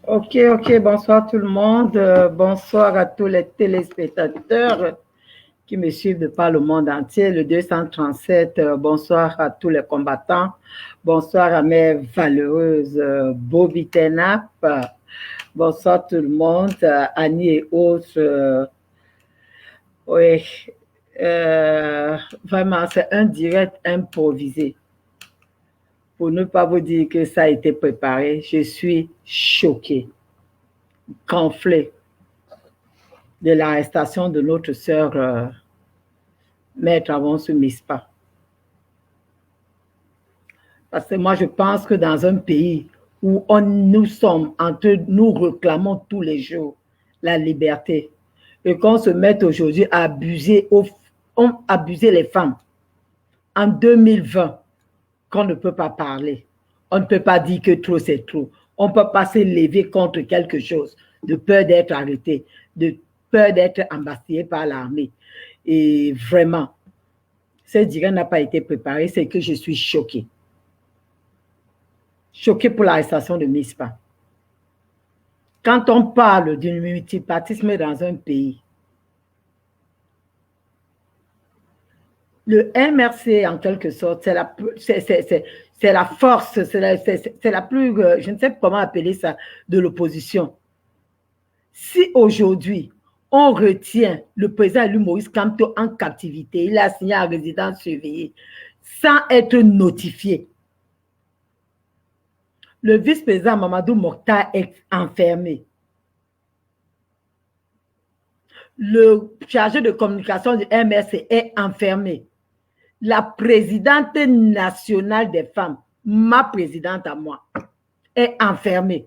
Ok, bonsoir tout le monde. Bonsoir à tous les téléspectateurs qui me suivent de par le monde entier. Le 237, bonsoir à tous les combattants. Bonsoir à mes valeureuses Bobby Tenap. Bonsoir tout le monde, Annie et autres. Oui, vraiment, c'est un direct improvisé. Pour ne pas vous dire que ça a été préparé, je suis choquée, gonflée de l'arrestation de notre sœur Maître Avonsu Mispa. Parce que moi, je pense que dans un pays où nous réclamons tous les jours la liberté, et qu'on se mette aujourd'hui à abuser les femmes en 2020, qu'on ne peut pas parler. On ne peut pas dire que trop, c'est trop. On ne peut pas se lever contre quelque chose de peur d'être arrêté, de peur d'être embastillé par l'armée. Et vraiment, ce direct n'a pas été préparé, c'est que je suis choquée. Choquée pour l'arrestation de Mispa. Quand on parle du multipartisme dans un pays, le MRC, en quelque sorte, c'est la force, c'est la plus, je ne sais pas comment appeler ça, de l'opposition. Si aujourd'hui, on retient le président élu Maurice Kamto en captivité, il a signé à résidence surveillée, sans être notifié, le vice-président Mamadou Mokhtar est enfermé. Le chargé de communication du MRC est enfermé. La présidente nationale des femmes, ma présidente à moi, est enfermée.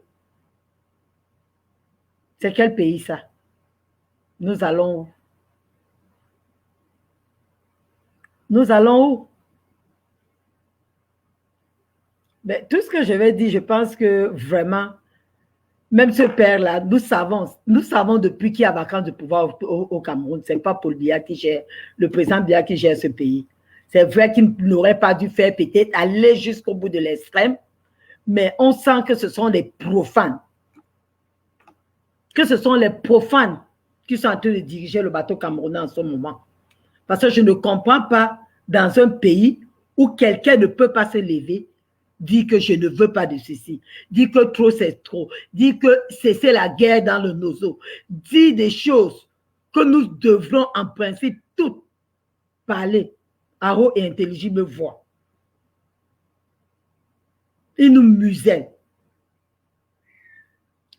C'est quel pays ça? Nous allons où? Nous allons où? Mais tout ce que je vais dire, je pense que vraiment, même ce père-là, nous savons depuis qu'il y a vacance de pouvoir au Cameroun. Ce n'est pas Paul Biya qui gère, le président Biya qui gère ce pays. C'est vrai qu'il n'aurait pas dû faire peut-être aller jusqu'au bout de l'extrême, mais on sent que ce sont les profanes. Que ce sont les profanes qui sont en train de diriger le bateau camerounais en ce moment. Parce que je ne comprends pas dans un pays où quelqu'un ne peut pas se lever, dire que je ne veux pas de ceci, dire que trop c'est trop, dire que c'est la guerre dans le nozo, dire des choses que nous devrons en principe toutes parler à haute et intelligible voix. Ils nous musellent.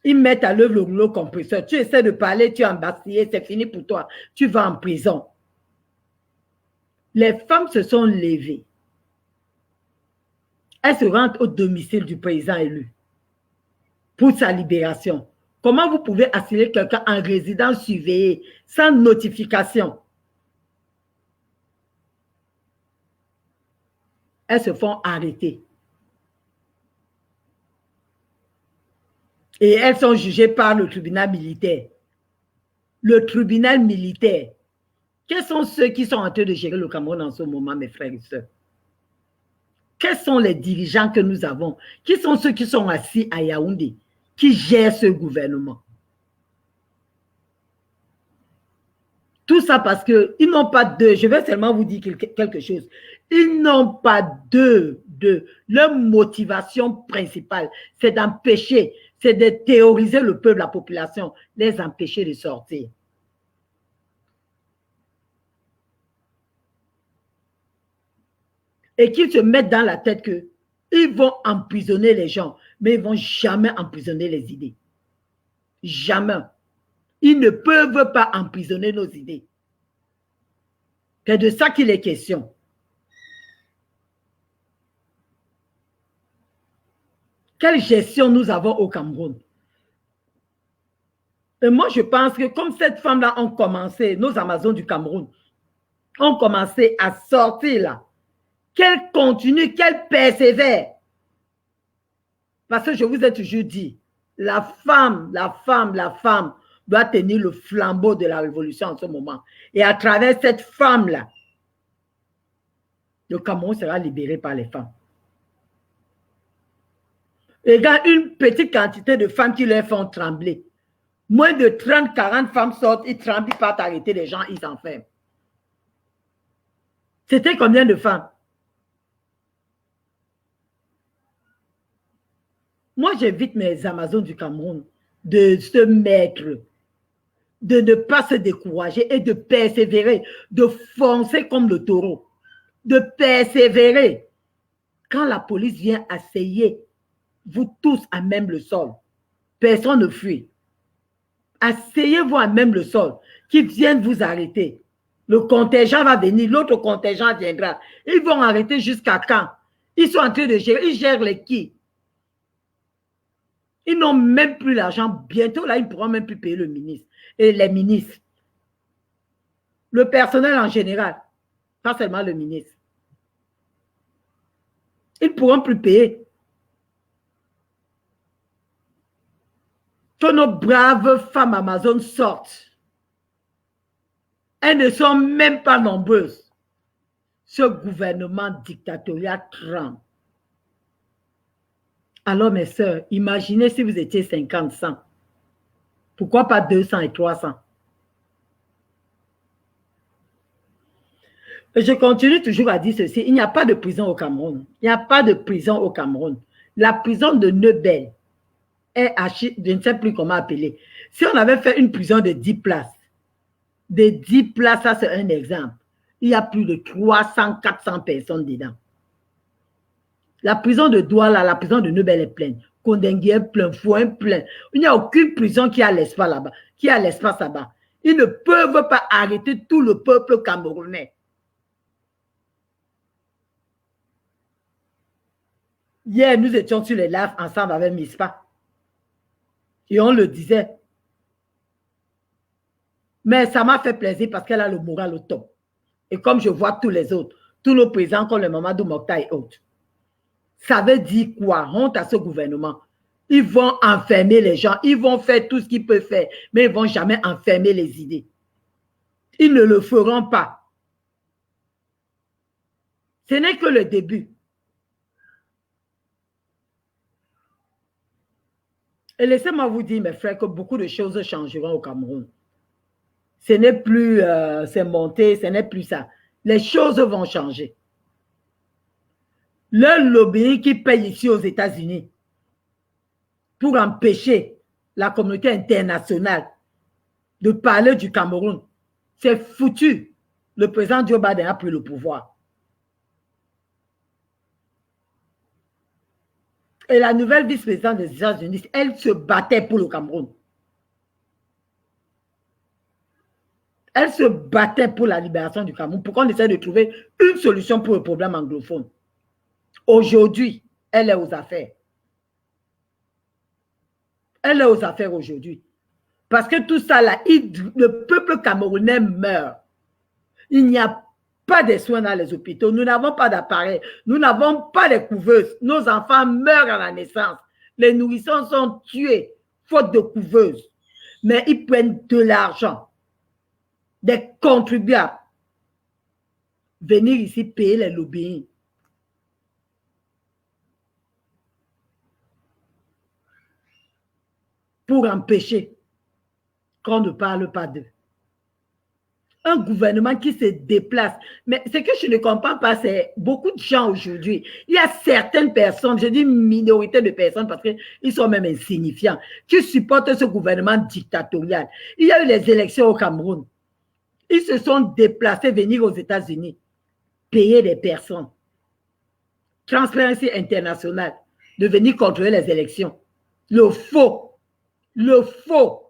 Ils mettent à l'œuvre le rouleau compresseur. Tu essaies de parler, tu es embastillé, c'est fini pour toi. Tu vas en prison. Les femmes se sont levées. Elles se rendent au domicile du président élu pour sa libération. Comment vous pouvez assurer quelqu'un en résidence surveillée sans notification? Elles se font arrêter. Et elles sont jugées par le tribunal militaire. Le tribunal militaire. Quels sont ceux qui sont en train de gérer le Cameroun en ce moment, mes frères et sœurs? Quels sont les dirigeants que nous avons? Qui sont ceux qui sont assis à Yaoundé, qui gèrent ce gouvernement? Tout ça parce qu'ils n'ont pas de... Je vais seulement vous dire quelque chose. Ils n'ont pas de... Leur motivation principale, c'est d'empêcher, c'est de théoriser le peuple, la population, les empêcher de sortir. Et qu'ils se mettent dans la tête qu'ils vont emprisonner les gens, mais ils ne vont jamais emprisonner les idées. Jamais. Ils ne peuvent pas emprisonner nos idées. C'est de ça qu'il est question. Quelle gestion nous avons au Cameroun? Et moi, je pense que comme cette femme-là ont commencé, nos Amazones du Cameroun, ont commencé à sortir là, qu'elle continue, qu'elle persévère. Parce que je vous ai toujours dit, la femme doit tenir le flambeau de la révolution en ce moment. Et à travers cette femme-là, le Cameroun sera libéré par les femmes. Regarde une petite quantité de femmes qui les font trembler. Moins de 30, 40 femmes sortent, ils tremblent, ils partent arrêter les gens, ils s'enferment. C'était combien de femmes? Moi, j'invite mes Amazones du Cameroun de se mettre, de ne pas se décourager et de persévérer, de foncer comme le taureau, de persévérer. Quand la police vient asseyer, vous tous à même le sol, personne ne fuit. Asseyez-vous à même le sol, qu'ils viennent vous arrêter. Le contingent va venir, l'autre contingent viendra. Ils vont arrêter jusqu'à quand? Ils sont en train de gérer, ils gèrent les qui? Ils n'ont même plus l'argent. Bientôt, là, ils ne pourront même plus payer le ministre et les ministres. Le personnel en général, pas seulement le ministre. Ils ne pourront plus payer. Que nos braves femmes amazones sortent. Elles ne sont même pas nombreuses. Ce gouvernement dictatorial tremble. Alors, mes sœurs, imaginez si vous étiez 50, 100. Pourquoi pas 200 et 300? Je continue toujours à dire ceci. Il n'y a pas de prison au Cameroun. Il n'y a pas de prison au Cameroun. La prison de Neubel est je ne sais plus comment appeler. Si on avait fait une prison de 10 places, ça c'est un exemple. Il y a plus de 300, 400 personnes dedans. La prison de Douala, la prison de Neubel est pleine. Kondengue est plein, Fouin plein. Il n'y a aucune prison qui a l'espace là-bas, là-bas. Ils ne peuvent pas arrêter tout le peuple camerounais. Hier, nous étions sur les lives ensemble avec Mispa. Et on le disait. Mais ça m'a fait plaisir parce qu'elle a le moral au top. Et comme je vois tous les autres, tous nos présidents comme le Mamadou Mokhtar et autres, ça veut dire quoi? Honte à ce gouvernement. Ils vont enfermer les gens, ils vont faire tout ce qu'ils peuvent faire, mais ils ne vont jamais enfermer les idées. Ils ne le feront pas. Ce n'est que le début. Et laissez-moi vous dire, mes frères, que beaucoup de choses changeront au Cameroun. Ce n'est plus c'est monté, ce n'est plus ça. Les choses vont changer. Le lobby qui paye ici aux États-Unis pour empêcher la communauté internationale de parler du Cameroun, c'est foutu. Le président Joe Biden a pris le pouvoir. Et la nouvelle vice-présidente des États-Unis, elle se battait pour le Cameroun. Elle se battait pour la libération du Cameroun, pour qu'on essaie de trouver une solution pour le problème anglophone. Aujourd'hui, elle est aux affaires. Elle est aux affaires aujourd'hui. Parce que tout ça, là, le peuple camerounais meurt. Il n'y a pas de soins dans les hôpitaux. Nous n'avons pas d'appareils. Nous n'avons pas de couveuses. Nos enfants meurent à la naissance. Les nourrissons sont tués, faute de couveuses. Mais ils prennent de l'argent des contribuables. Venir ici payer les lobbying. Pour empêcher qu'on ne parle pas d'eux. Un gouvernement qui se déplace. Mais ce que je ne comprends pas, c'est beaucoup de gens aujourd'hui. Il y a certaines personnes, je dis minorité de personnes parce qu'ils sont même insignifiants, qui supportent ce gouvernement dictatorial. Il y a eu les élections au Cameroun. Ils se sont déplacés venir aux États-Unis, payer des personnes. Transparency International, de venir contrôler les élections. Le faux. Le faux.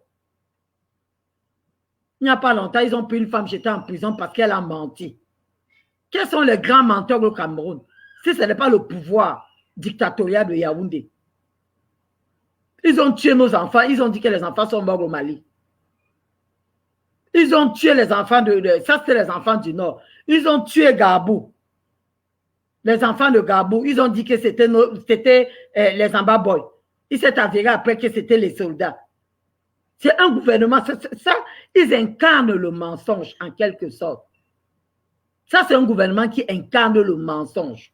Il n'y a pas longtemps, ils ont pris une femme jetée en prison parce qu'elle a menti. Quels sont les grands menteurs au Cameroun? Si ce n'est pas le pouvoir dictatorial de Yaoundé. Ils ont tué nos enfants. Ils ont dit que les enfants sont morts au Mali. Ils ont tué les enfants ça, c'est les enfants du Nord. Ils ont tué Gabou. Les enfants de Gabou, ils ont dit que c'était les Amba Boys. Il s'est avéré après que c'était les soldats. C'est un gouvernement, ça, ils incarnent le mensonge en quelque sorte. Ça, c'est un gouvernement qui incarne le mensonge.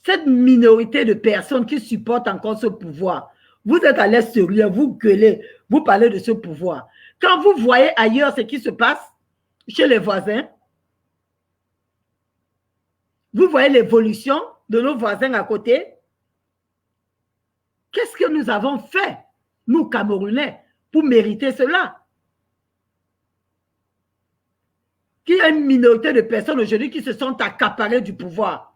cette minorité de personnes qui supportent encore ce pouvoir, vous êtes à l'extérieur, vous gueulez, vous parlez de ce pouvoir. Quand vous voyez ailleurs ce qui se passe chez les voisins, vous voyez l'évolution de nos voisins à côté. Qu'est-ce que nous avons fait, nous Camerounais, pour mériter cela? Qu'il y a une minorité de personnes aujourd'hui qui se sont accaparées du pouvoir.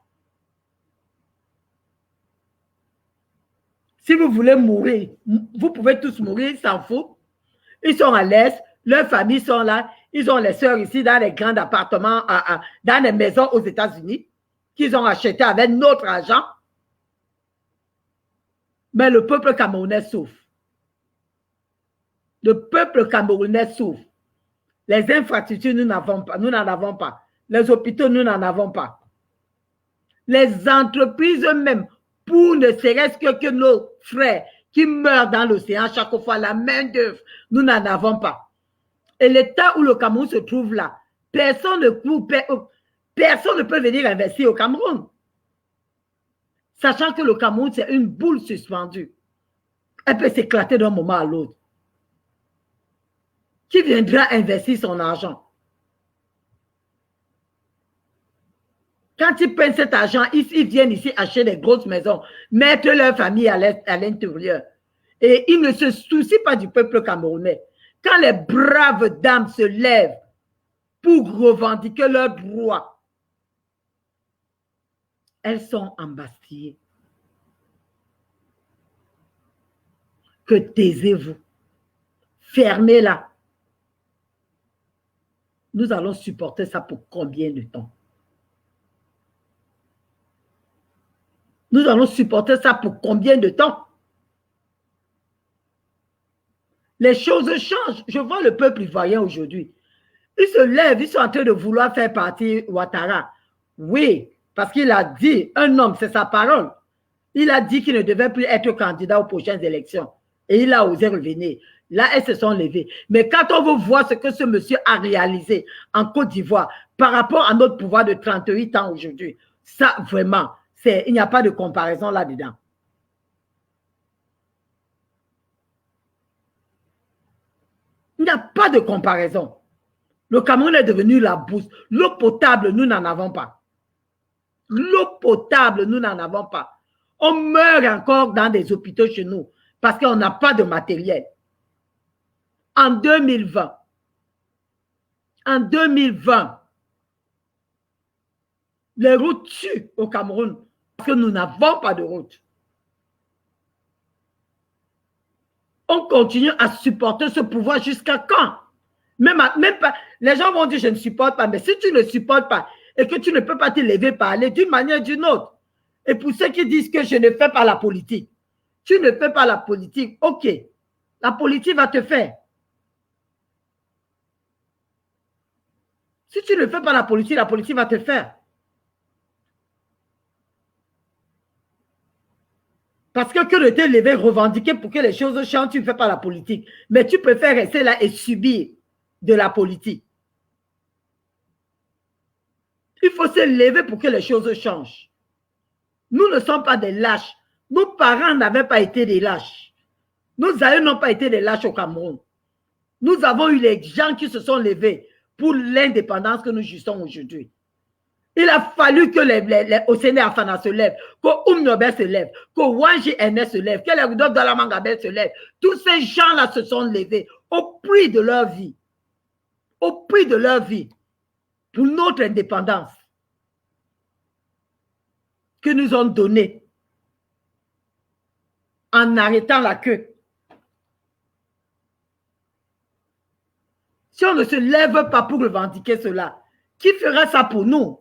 Si vous voulez mourir, vous pouvez tous mourir, ils s'en foutent. Ils sont à l'aise, leurs familles sont là, ils ont les sœurs ici dans les grands appartements, dans les maisons aux États-Unis, qu'ils ont acheté avec notre argent. Mais le peuple camerounais souffre. Le peuple camerounais souffre. Les infrastructures, nous n'en avons pas. Les hôpitaux, nous n'en avons pas. Les entreprises eux-mêmes, pour ne serait-ce que nos frères qui meurent dans l'océan chaque fois, la main d'œuvre, nous n'en avons pas. Et l'état où le Cameroun se trouve là, personne ne peut venir investir au Cameroun. Sachant que le Cameroun, c'est une boule suspendue. Elle peut s'éclater d'un moment à l'autre. Qui viendra investir son argent? Quand ils prennent cet argent, ils viennent ici acheter des grosses maisons, mettre leur famille à l'intérieur. Et ils ne se soucient pas du peuple camerounais. Quand les braves dames se lèvent pour revendiquer leurs droits, elles sont embastillées. Que taisez-vous. Fermez-la. Nous allons supporter ça pour combien de temps? Nous allons supporter ça pour combien de temps? Les choses changent. Je vois le peuple ivoirien aujourd'hui. Ils se lèvent, ils sont en train de vouloir faire partie Ouattara. Oui, parce qu'il a dit, un homme, c'est sa parole. Il a dit qu'il ne devait plus être candidat aux prochaines élections. Et il a osé revenir. Là, elles se sont levées. Mais quand on veut voir ce que ce monsieur a réalisé en Côte d'Ivoire par rapport à notre pouvoir de 38 ans aujourd'hui, ça, vraiment, il n'y a pas de comparaison là-dedans. Il n'y a pas de comparaison. Le Cameroun est devenu la bourse. L'eau potable, nous n'en avons pas. L'eau potable, nous n'en avons pas. On meurt encore dans des hôpitaux chez nous parce qu'on n'a pas de matériel. En 2020, les routes tuent au Cameroun parce que nous n'avons pas de route. On continue à supporter ce pouvoir jusqu'à quand? Même pas, les gens vont dire je ne supporte pas, mais si tu ne supportes pas et que tu ne peux pas te lever parler d'une manière ou d'une autre, et pour ceux qui disent que je ne fais pas la politique, tu ne fais pas la politique, ok, la politique va te faire. Si tu ne fais pas la politique va te faire. Parce que de te lever, revendiquer pour que les choses changent, tu ne fais pas la politique. Mais tu préfères rester là et subir de la politique. Il faut se lever pour que les choses changent. Nous ne sommes pas des lâches. Nos parents n'avaient pas été des lâches. Nos aïeux n'ont pas été des lâches au Cameroun. Nous avons eu les gens qui se sont levés pour l'indépendance que nous jouissons aujourd'hui. Il a fallu que les Océné Afana se lèvent, que Oumnobel se lève, que Wanji Ene se lève, que les Rudolf Dalamangabel se lèvent. Tous ces gens-là se sont levés au prix de leur vie. Au prix de leur vie. Pour notre indépendance. Que nous ont donné. En arrêtant la queue. Si on ne se lève pas pour revendiquer cela, qui fera ça pour nous?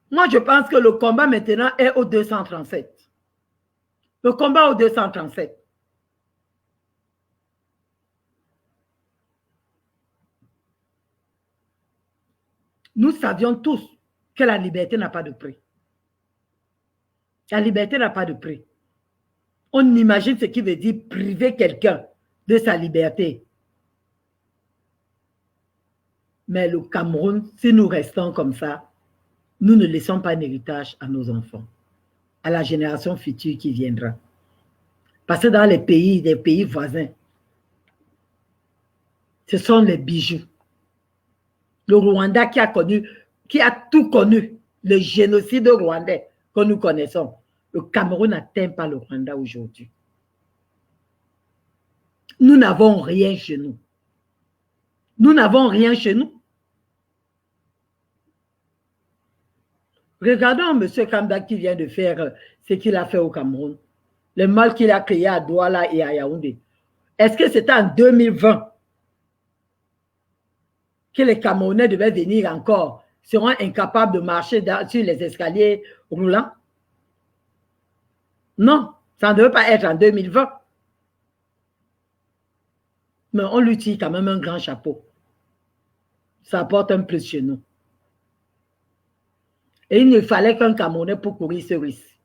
Moi, je pense que le combat maintenant est au 237. Le combat au 237. Nous savions tous que la liberté n'a pas de prix. La liberté n'a pas de prix. On imagine ce qui veut dire priver quelqu'un de sa liberté. Mais le Cameroun, si nous restons comme ça, nous ne laissons pas un héritage à nos enfants, à la génération future qui viendra. Parce que dans les pays voisins, ce sont les bijoux. Le Rwanda qui a tout connu, le génocide rwandais que nous connaissons. Le Cameroun n'atteint pas le Rwanda aujourd'hui. Nous n'avons rien chez nous. Nous n'avons rien chez nous. Regardons M. Kamba qui vient de faire ce qu'il a fait au Cameroun. Le mal qu'il a créé à Douala et à Yaoundé. Est-ce que c'était en 2020 que les Camerounais devaient venir encore, seront incapables de marcher sur les escaliers roulants? Non, ça ne devait pas être en 2020. Mais on lui tire quand même un grand chapeau. Ça apporte un plus chez nous. Et il ne fallait qu'un Camerounais pour courir ce risque.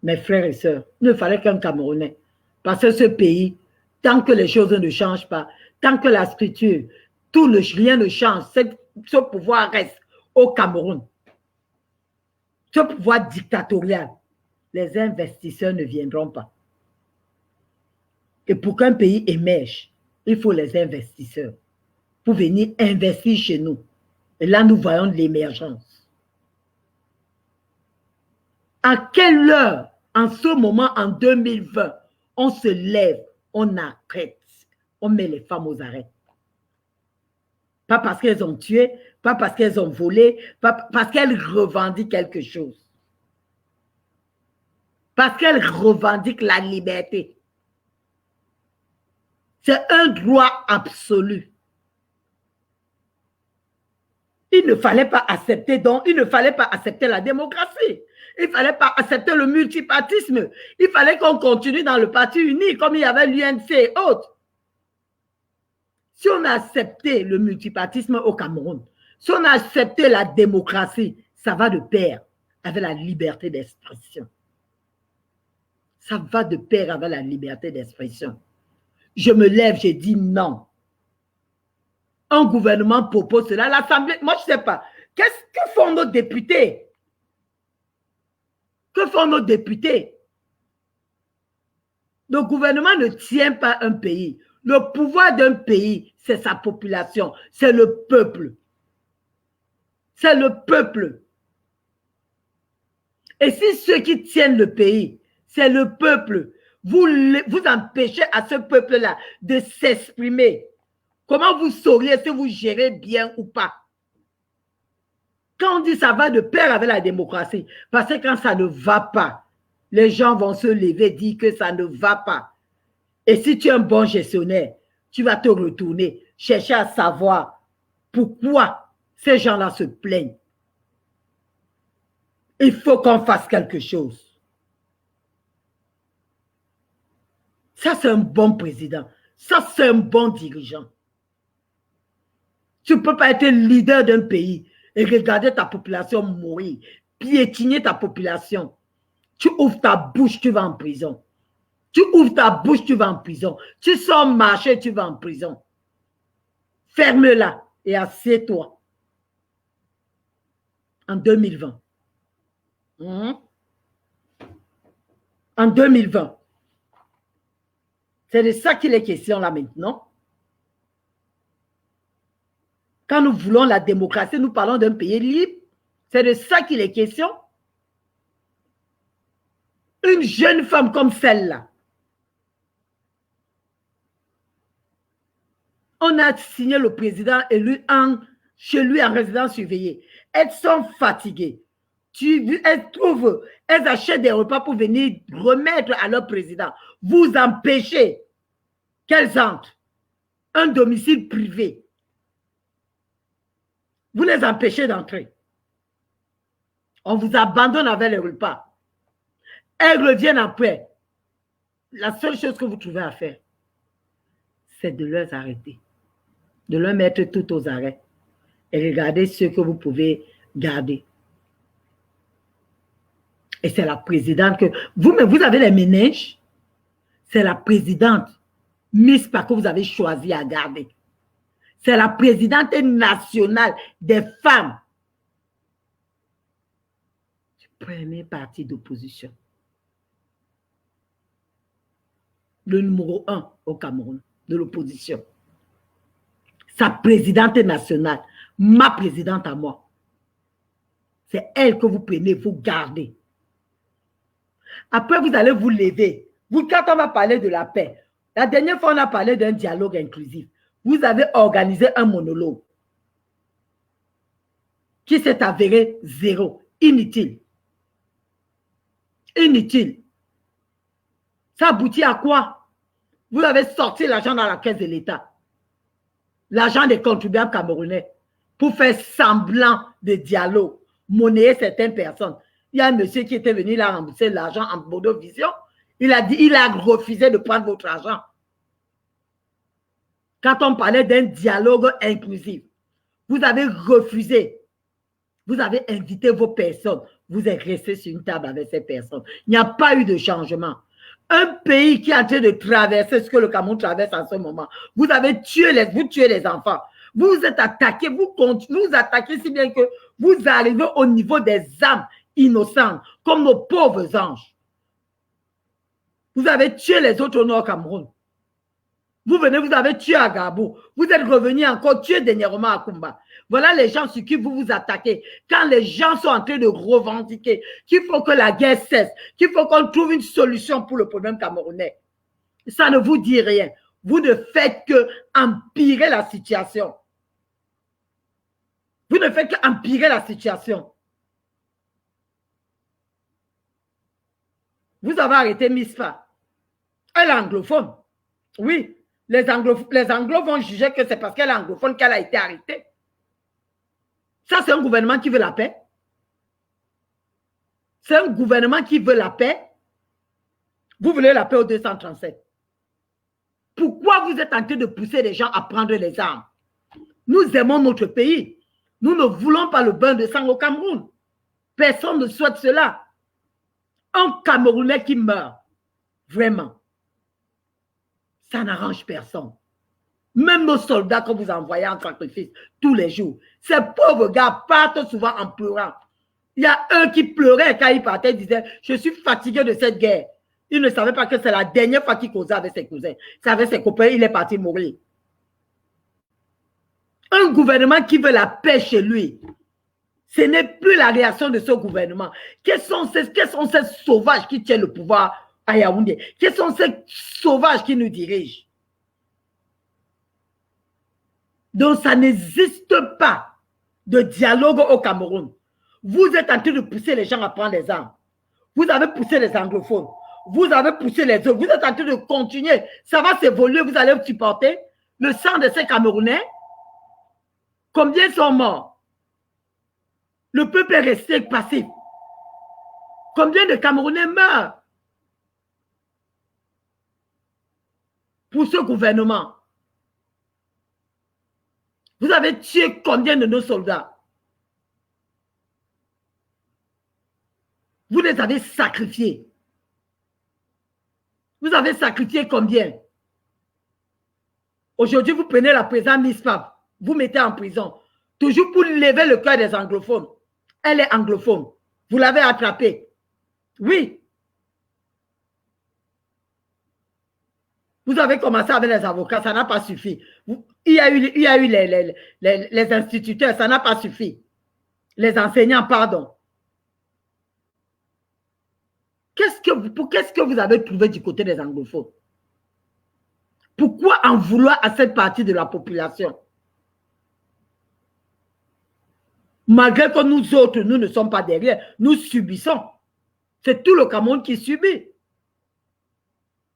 Mes frères et sœurs, il ne fallait qu'un Camerounais. Parce que ce pays, tant que les choses ne changent pas, tant que la structure, rien ne change, ce pouvoir reste au Cameroun. Ce pouvoir dictatorial, les investisseurs ne viendront pas. Et pour qu'un pays émerge, il faut les investisseurs pour venir investir chez nous. Et là, nous voyons de l'émergence. À quelle heure, en ce moment, en 2020, on se lève, on arrête, on met les femmes aux arrêts? Pas parce qu'elles ont tué, pas parce qu'elles ont volé, pas parce qu'elles revendiquent quelque chose. Parce qu'elles revendiquent la liberté. C'est un droit absolu. Il ne fallait pas accepter la démocratie. Il ne fallait pas accepter le multipartisme. Il fallait qu'on continue dans le parti uni, comme il y avait l'UNC et autres. Si on a accepté le multipartisme au Cameroun, si on a accepté la démocratie, ça va de pair avec la liberté d'expression. Ça va de pair avec la liberté d'expression. Je me lève, je dis non. Un gouvernement propose cela, l'Assemblée, moi je ne sais pas. Que font nos députés? Que font nos députés? Le gouvernement ne tient pas un pays. Le pouvoir d'un pays, c'est sa population, c'est le peuple. C'est le peuple. Et si ceux qui tiennent le pays, c'est le peuple, vous empêchez à ce peuple-là de s'exprimer, comment vous sauriez si vous gérez bien ou pas? Quand on dit ça va de pair avec la démocratie, parce que quand ça ne va pas, les gens vont se lever et dire que ça ne va pas. Et si tu es un bon gestionnaire, tu vas te retourner, chercher à savoir pourquoi ces gens-là se plaignent. Il faut qu'on fasse quelque chose. Ça, c'est un bon président. Ça, c'est un bon dirigeant. Tu ne peux pas être leader d'un pays et regarder ta population mourir, piétiner ta population. Tu ouvres ta bouche, tu vas en prison. Tu ouvres ta bouche, tu vas en prison. Tu sors marcher, tu vas en prison. Ferme-la et assieds-toi. En 2020. En 2020. C'est de ça qu'il est question là maintenant. Quand nous voulons la démocratie, nous parlons d'un pays libre. C'est de ça qu'il est question. Une jeune femme comme celle-là. On a signé le président élu chez lui en résidence surveillée. Elles sont fatiguées. Elles achètent des repas pour venir remettre à leur président. Vous empêchez qu'elles entrent. Un domicile privé. Vous les empêchez d'entrer. On vous abandonne avec les repas. Elles reviennent après. La seule chose que vous trouvez à faire, c'est de les arrêter. De leur mettre tout aux arrêts. Et regardez ce que vous pouvez garder. Et c'est la présidente que... Vous-même, vous avez les ménages. C'est la présidente Miss Paco que vous avez choisi à garder. C'est la présidente nationale des femmes. premier parti d'opposition. Le numéro 1 au Cameroun de l'opposition. Sa présidente nationale, ma présidente à moi. C'est elle que vous prenez, vous gardez. Après, vous allez vous lever. Vous, quand on va parler de la paix, la dernière fois, on a parlé d'un dialogue inclusif. Vous avez organisé un monologue qui s'est avéré zéro, inutile. Inutile. Ça aboutit à quoi? Vous avez sorti l'argent dans la caisse de l'État. L'argent des contribuables camerounais pour faire semblant de dialogue, monnayer certaines personnes. Il y a un monsieur qui était venu là rembourser l'argent en Bordeaux Vision. Il a refusé de prendre votre argent. Quand on parlait d'un dialogue inclusif, vous avez refusé. Vous avez invité vos personnes. Vous êtes resté sur une table avec ces personnes. Il n'y a pas eu de changement. Un pays qui est en train de traverser ce que le Cameroun traverse en ce moment. Vous tuez les enfants. Vous vous êtes attaqués, vous attaquez si bien que vous arrivez au niveau des âmes innocentes, comme nos pauvres anges. Vous avez tué les autres au Nord Cameroun. Vous venez, vous avez tué à Gabou. Vous êtes revenu encore tuer dernièrement à Kumba. Voilà les gens sur qui vous vous attaquez. Quand les gens sont en train de revendiquer qu'il faut que la guerre cesse, qu'il faut qu'on trouve une solution pour le problème camerounais. Ça ne vous dit rien. Vous ne faites que empirer la situation. Vous ne faites qu'empirer la situation. Vous avez arrêté Mispa. Elle est anglophone. Oui. Les Anglo vont juger que c'est parce qu'elle est anglophone qu'elle a été arrêtée. Ça, c'est un gouvernement qui veut la paix. C'est un gouvernement qui veut la paix. Vous voulez la paix au 237. Pourquoi vous êtes en train de pousser les gens à prendre les armes? Nous aimons notre pays. Nous ne voulons pas le bain de sang au Cameroun. Personne ne souhaite cela. Un Camerounais qui meurt, vraiment, ça n'arrange personne. Même nos soldats que vous envoyez en sacrifice tous les jours, ces pauvres gars partent souvent en pleurant. Il y a un qui pleurait quand il partait, il disait, je suis fatigué de cette guerre. Il ne savait pas que c'est la dernière fois qu'il causait avec ses cousins. C'est avec ses copains, il est parti mourir. Un gouvernement qui veut la paix chez lui, ce n'est plus la réaction de ce gouvernement. Quels sont ces sauvages qui tiennent le pouvoir à Yaoundé? Quels sont ces sauvages qui nous dirigent? Donc, ça n'existe pas de dialogue au Cameroun. Vous êtes en train de pousser les gens à prendre les armes. Vous avez poussé les anglophones. Vous avez poussé les autres. Vous êtes en train de continuer. Ça va s'évoluer. Vous allez supporter le sang de ces Camerounais. Combien sont morts? Le peuple est resté passif. Combien de Camerounais meurent pour ce gouvernement? Vous avez tué combien de nos soldats? Vous les avez sacrifiés. Vous avez sacrifié combien? Aujourd'hui, vous prenez la présidente Mispa, vous mettez en prison. Toujours pour lever le cœur des anglophones. Elle est anglophone. Vous l'avez attrapée. Oui. Vous avez commencé avec les avocats, ça n'a pas suffi. Il y a eu les instituteurs, ça n'a pas suffi. Les enseignants, pardon. Qu'est-ce que vous avez trouvé du côté des anglophones? Pourquoi en vouloir à cette partie de la population? Malgré que nous autres, nous ne sommes pas derrière, nous subissons. C'est tout le Cameroun qui subit.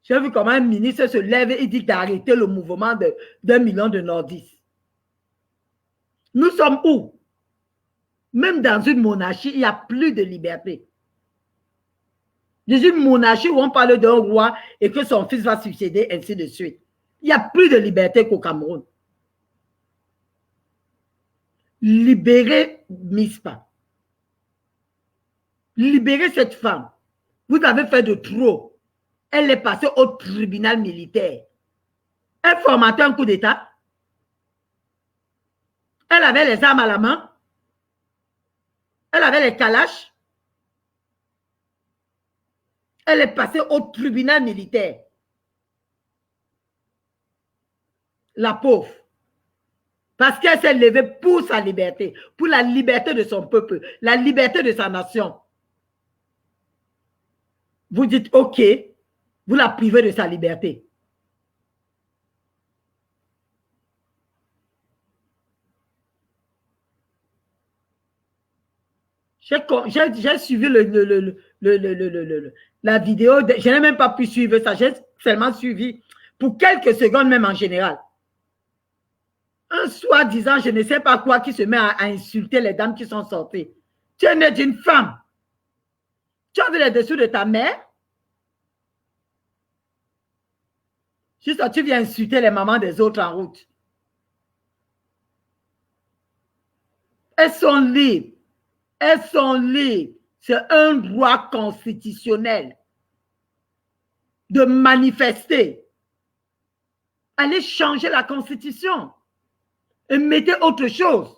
J'ai vu comment un ministre se lève et dit d'arrêter le mouvement d'1 million de nordistes. Nous sommes où? Même dans une monarchie, il n'y a plus de liberté. Dans une monarchie où on parle d'un roi et que son fils va succéder, ainsi de suite. Il n'y a plus de liberté qu'au Cameroun. Libérez Mispa. Libérez cette femme. Vous avez fait de trop. Elle est passée au tribunal militaire. Elle formatait un coup d'État. Elle avait les armes à la main. Elle avait les calaches. Elle est passée au tribunal militaire. La pauvre. Parce qu'elle s'est levée pour sa liberté, pour la liberté de son peuple, la liberté de sa nation. Vous dites, OK, vous la privez de sa liberté. J'ai suivi la vidéo, je n'ai même pas pu suivre ça, j'ai seulement suivi pour quelques secondes même en général. Un soi-disant, je ne sais pas quoi, qui se met à insulter les dames qui sont sorties. Tu es né d'une femme. Tu as vu les dessous de ta mère? Juste tu viens insulter les mamans des autres en route. Elles sont libres. Elles sont libres. C'est un droit constitutionnel de manifester. Allez changer la constitution et mettez autre chose.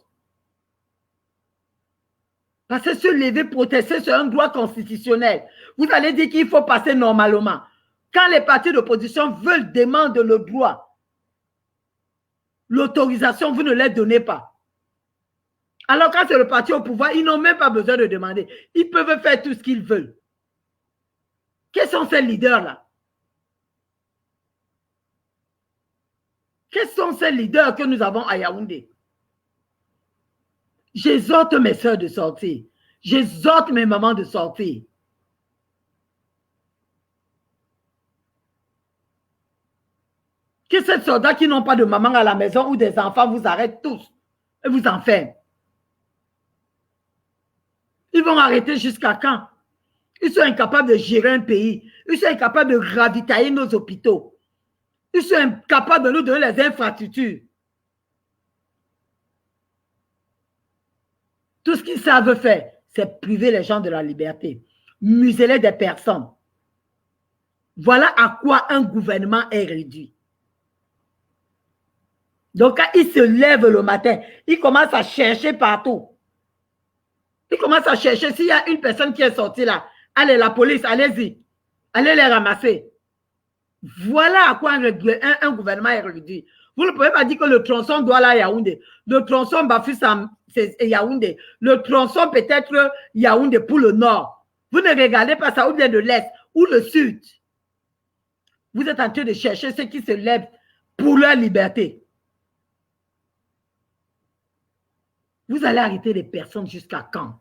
Parce que se lever, protester, c'est un droit constitutionnel. Vous allez dire qu'il faut passer normalement. Quand les partis d'opposition veulent demander le droit, l'autorisation, vous ne les donnez pas. Alors quand c'est le parti au pouvoir, ils n'ont même pas besoin de demander. Ils peuvent faire tout ce qu'ils veulent. Quels sont ces leaders-là? Quels sont ces leaders que nous avons à Yaoundé? J'exhorte mes soeurs de sortir. J'exhorte mes mamans de sortir. Que ces soldats qui n'ont pas de maman à la maison ou des enfants vous arrêtent tous et vous enferment. Ils vont arrêter jusqu'à quand? Ils sont incapables de gérer un pays. Ils sont incapables de ravitailler nos hôpitaux. Ils sont incapables de nous donner les infrastructures. Tout ce qu'ils savent faire, c'est priver les gens de la liberté, museler des personnes. Voilà à quoi un gouvernement est réduit. Donc, quand il se lève le matin, il commence à chercher partout. Il commence à chercher s'il y a une personne qui est sortie là. Allez, la police, allez-y. Allez les ramasser. Voilà à quoi un gouvernement est réduit. Vous ne pouvez pas dire que le tronçon doit aller à Yaoundé. Le tronçon Bafoussam, c'est Yaoundé. Le tronçon peut-être Yaoundé pour le nord. Vous ne regardez pas ça ou bien de l'est ou le sud. Vous êtes en train de chercher ceux qui se lèvent pour leur liberté. Vous allez arrêter les personnes jusqu'à quand?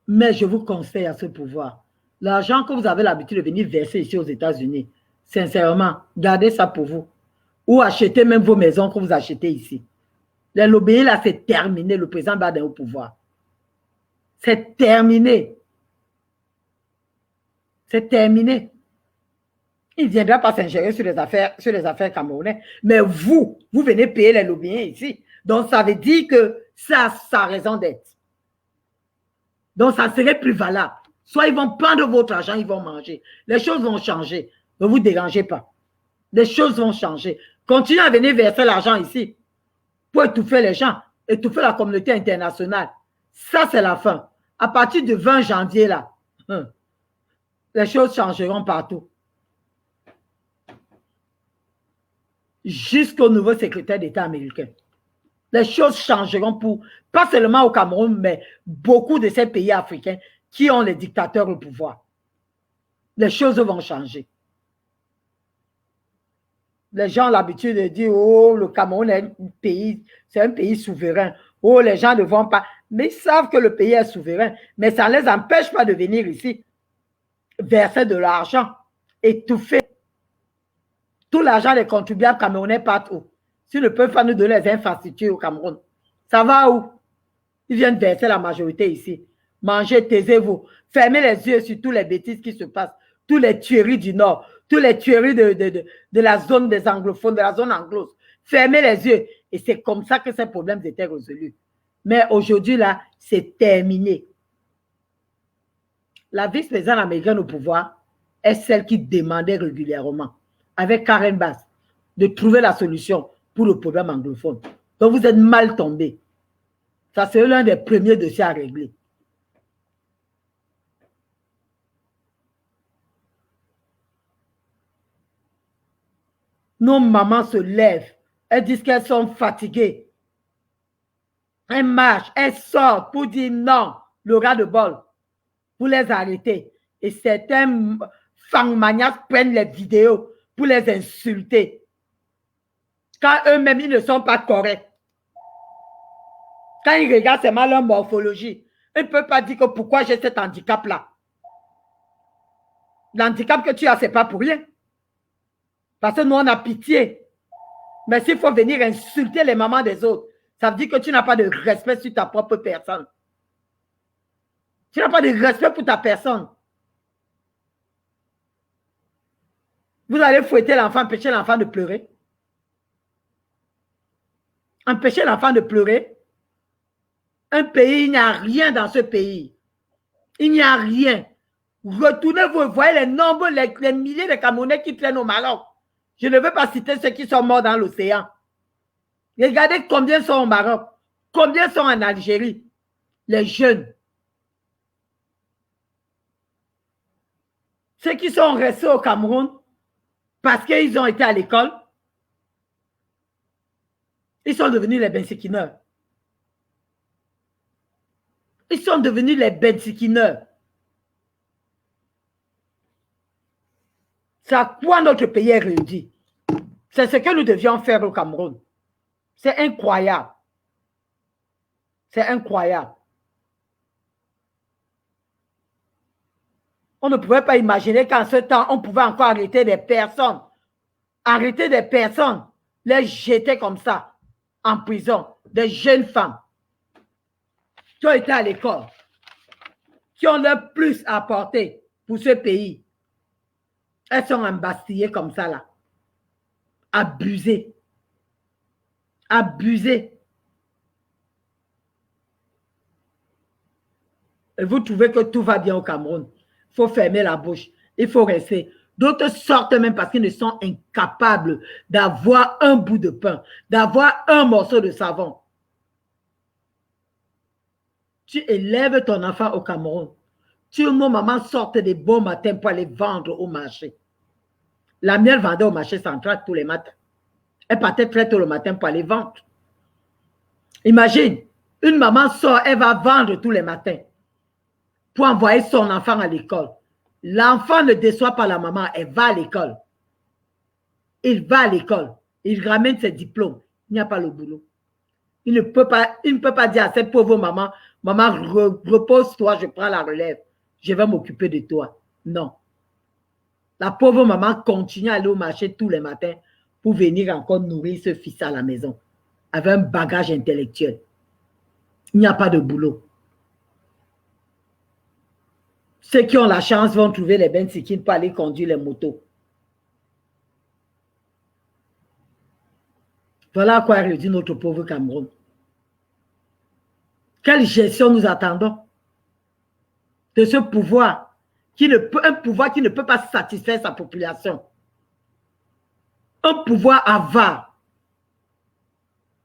Mais je vous conseille à ce pouvoir. L'argent que vous avez l'habitude de venir verser ici aux États-Unis, sincèrement, gardez ça pour vous. Ou achetez même vos maisons que vous achetez ici. Les lobbying là, c'est terminé. Le président Biden au pouvoir. C'est terminé. C'est terminé. Il ne viendra pas s'ingérer sur les affaires camerounaises. Mais vous venez payer les lobbying ici. Donc, ça veut dire que ça a sa raison d'être. Donc, ça serait plus valable. Soit ils vont prendre votre argent, ils vont manger. Les choses vont changer. Ne vous dérangez pas. Les choses vont changer. Continuez à venir verser l'argent ici pour étouffer les gens, étouffer la communauté internationale. Ça, c'est la fin. À partir du 20 janvier, là, les choses changeront partout. Jusqu'au nouveau secrétaire d'État américain. Les choses changeront pour, pas seulement au Cameroun, mais beaucoup de ces pays africains qui ont les dictateurs au pouvoir. Les choses vont changer. Les gens ont l'habitude de dire, oh, le Cameroun est un pays souverain. Oh, les gens ne vont pas. Mais ils savent que le pays est souverain. Mais ça ne les empêche pas de venir ici, verser de l'argent, étouffer. Tout l'argent des contribuables camerounais part où? S'ils ne peuvent pas nous donner les infrastructures au Cameroun, ça va où? Ils viennent verser la majorité ici. Mangez, taisez-vous. Fermez les yeux sur toutes les bêtises qui se passent. Toutes les tueries du Nord. Toutes les tueries de la zone des anglophones, de la zone anglo. Fermez les yeux. Et c'est comme ça que ces problèmes étaient résolus. Mais aujourd'hui, là, c'est terminé. La vice-présidente américaine au pouvoir est celle qui demandait régulièrement, avec Karen Bass, de trouver la solution pour le problème anglophone. Donc, vous êtes mal tombé. Ça serait l'un des premiers dossiers à régler. Nos mamans se lèvent. Elles disent qu'elles sont fatiguées. Elles marchent, elles sortent pour dire non, le ras de bol. Pour les arrêter. Et certains fangmanias prennent les vidéos pour les insulter. Quand eux-mêmes, ils ne sont pas corrects. Quand ils regardent seulement leur morphologie, ils ne peuvent pas dire que pourquoi j'ai cet handicap-là. L'handicap que tu as, ce n'est pas pour rien. Parce que nous, on a pitié. Mais s'il faut venir insulter les mamans des autres, ça veut dire que tu n'as pas de respect sur ta propre personne. Tu n'as pas de respect pour ta personne. Vous allez fouetter l'enfant, empêcher l'enfant de pleurer. Empêcher l'enfant de pleurer. Un pays, il n'y a rien dans ce pays. Il n'y a rien. Retournez, vous voyez les nombres, les milliers de Camerounais qui traînent au Maroc. Je ne veux pas citer ceux qui sont morts dans l'océan. Regardez combien sont au Maroc. Combien sont en Algérie. Les jeunes. Ceux qui sont restés au Cameroun parce qu'ils ont été à l'école, ils sont devenus les bensikineurs. Ils sont devenus les bensikineurs. C'est à quoi notre pays est réuni. C'est ce que nous devions faire au Cameroun. C'est incroyable. C'est incroyable. On ne pouvait pas imaginer qu'en ce temps, on pouvait encore arrêter des personnes. Arrêter des personnes, les jeter comme ça en prison. Des jeunes femmes qui ont été à l'école, qui ont le plus à apporter pour ce pays. Elles sont embastillées comme ça là. Abusées. Abusées. Et vous trouvez que tout va bien au Cameroun. Il faut fermer la bouche. Il faut rester. D'autres sortent même parce qu'ils ne sont incapables d'avoir un bout de pain, d'avoir un morceau de savon. Tu élèves ton enfant au Cameroun. Nos mamans sortent des bons matins pour aller vendre au marché. La mienne vendait au marché central tous les matins. Elle partait très tôt le matin pour aller vendre. Imagine, une maman sort, elle va vendre tous les matins pour envoyer son enfant à l'école. L'enfant ne déçoit pas la maman, elle va à l'école. Il va à l'école. Il ramène ses diplômes. Il n'y a pas le boulot. Il ne peut pas dire à cette pauvre maman, maman, repose-toi, je prends la relève. Je vais m'occuper de toi. Non. La pauvre maman continue à aller au marché tous les matins pour venir encore nourrir ce fils à la maison avec un bagage intellectuel. Il n'y a pas de boulot. Ceux qui ont la chance vont trouver les bensikines pour aller conduire les motos. Voilà à quoi réduit notre pauvre Cameroun. Quelle gestion nous attendons de ce pouvoir, un pouvoir qui ne peut pas satisfaire sa population. Un pouvoir avare.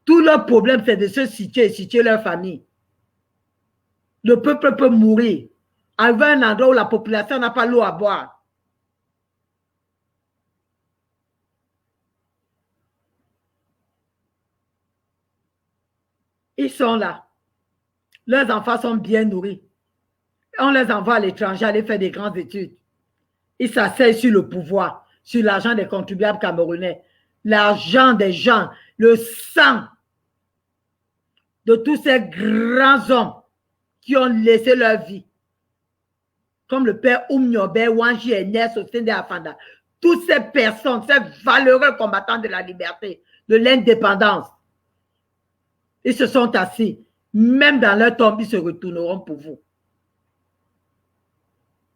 Tout leur problème, c'est de se situer et situer leur famille. Le peuple peut mourir. Arriver à un endroit où la population n'a pas l'eau à boire. Ils sont là. Leurs enfants sont bien nourris. On les envoie à l'étranger aller faire des grandes études. Ils s'asseyent sur le pouvoir, sur l'argent des contribuables camerounais, l'argent des gens, le sang de tous ces grands hommes qui ont laissé leur vie. Comme le père Oumniobe, Wanji Ernest, Osende Afanda. Toutes ces personnes, ces valeureux combattants de la liberté, de l'indépendance, ils se sont assis. Même dans leur tombe, ils se retourneront pour vous.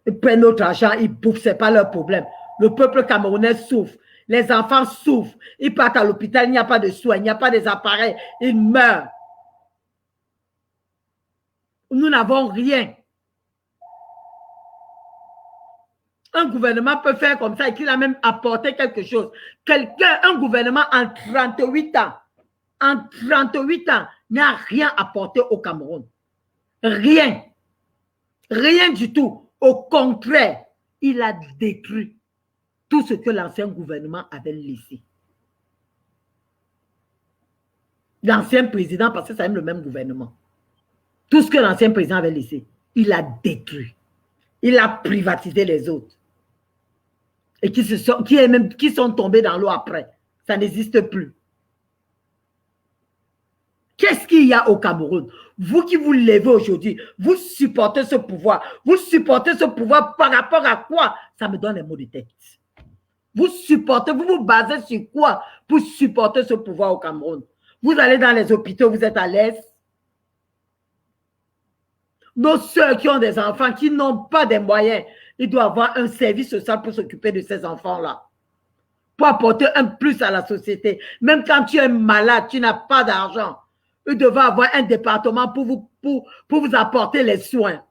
Ils prennent notre argent, ils bouffent, ce n'est pas leur problème. Le peuple camerounais souffre. Les enfants souffrent. Ils partent à l'hôpital, il n'y a pas de soins, il n'y a pas des appareils. Ils meurent. Nous n'avons rien. Un gouvernement peut faire comme ça et qu'il a même apporté quelque chose. Un gouvernement en 38 ans, n'a rien apporté au Cameroun. Rien. Rien du tout. Au contraire, il a détruit tout ce que l'ancien gouvernement avait laissé. L'ancien président, parce que c'est même le même gouvernement. Tout ce que l'ancien président avait laissé, il a détruit. Il a privatisé les autres. Et qui sont tombés dans l'eau après. Ça n'existe plus. Qu'est-ce qu'il y a au Cameroun? Vous qui vous levez aujourd'hui, vous supportez ce pouvoir. Vous supportez ce pouvoir par rapport à quoi? Ça me donne les mots de tête. Vous supportez, vous vous basez sur quoi pour supporter ce pouvoir au Cameroun? Vous allez dans les hôpitaux, vous êtes à l'aise. Nos soeurs qui ont des enfants, qui n'ont pas des moyens, ils doivent avoir un service social pour s'occuper de ces enfants-là. Pour apporter un plus à la société. Même quand tu es malade, tu n'as pas d'argent. Ils devraient avoir un département pour vous apporter les soins.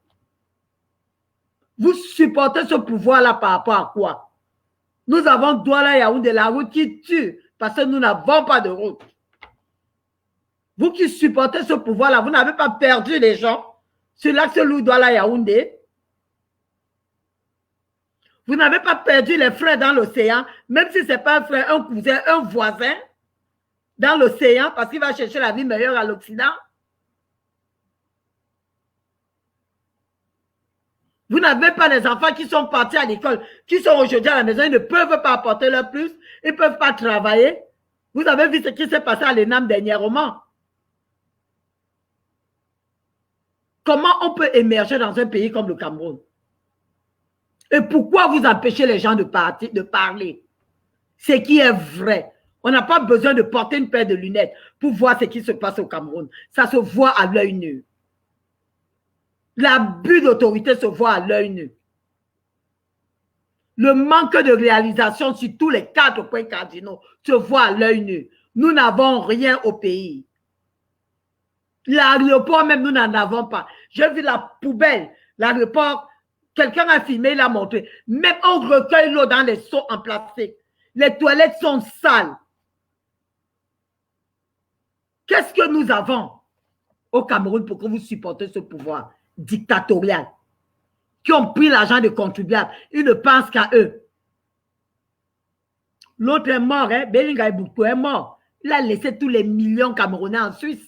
Vous supportez ce pouvoir-là par rapport à quoi? Nous avons Douala Yaoundé, la route qui tue parce que nous n'avons pas de route. Vous qui supportez ce pouvoir-là, vous n'avez pas perdu les gens sur l'axe Douala Yaoundé. Vous n'avez pas perdu les frères dans l'océan, même si ce n'est pas un frère, un cousin, un voisin dans l'océan parce qu'il va chercher la vie meilleure à l'Occident. Vous n'avez pas les enfants qui sont partis à l'école, qui sont aujourd'hui à la maison, ils ne peuvent pas apporter leur plus, ils ne peuvent pas travailler. Vous avez vu ce qui s'est passé à l'ENAM dernièrement. Comment on peut émerger dans un pays comme le Cameroun? Et pourquoi vous empêchez les gens de parler? Ce qui est vrai. On n'a pas besoin de porter une paire de lunettes pour voir ce qui se passe au Cameroun. Ça se voit à l'œil nu. L'abus d'autorité se voit à l'œil nu. Le manque de réalisation sur tous les 4 points cardinaux se voit à l'œil nu. Nous n'avons rien au pays. L'aéroport même, nous n'en avons pas. J'ai vu la poubelle, l'aéroport, quelqu'un a filmé, il a montré. Même on recueille l'eau dans les seaux en plastique. Les toilettes sont sales. Qu'est-ce que nous avons au Cameroun pour que vous supportez ce pouvoir dictatorial? Qui ont pris l'argent des contribuables. Ils ne pensent qu'à eux. L'autre est mort, hein? Belinga Eboukou est mort. Il a laissé tous les millions camerounais en Suisse.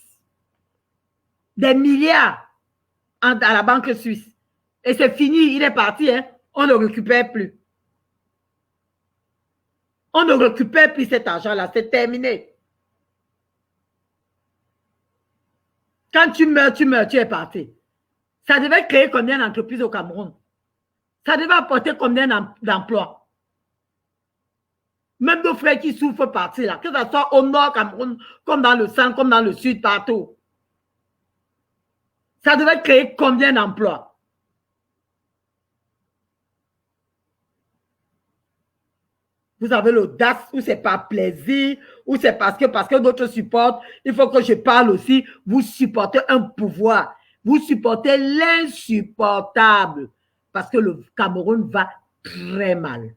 Des milliards à la banque suisse. Et c'est fini, il est parti, hein? On ne récupère plus. On ne récupère plus cet argent-là, c'est terminé. Quand tu meurs, tu es parti. Ça devait créer combien d'entreprises au Cameroun? Ça devait apporter combien d'emplois? Même nos frères qui souffrent partir là, que ce soit au nord Cameroun, comme dans le centre, comme dans le sud, partout. Ça devait créer combien d'emplois? Vous avez l'audace, ou c'est par plaisir, ou c'est parce que d'autres supportent. Il faut que je parle aussi. Vous supportez un pouvoir. Vous supportez l'insupportable. Parce que le Cameroun va très mal.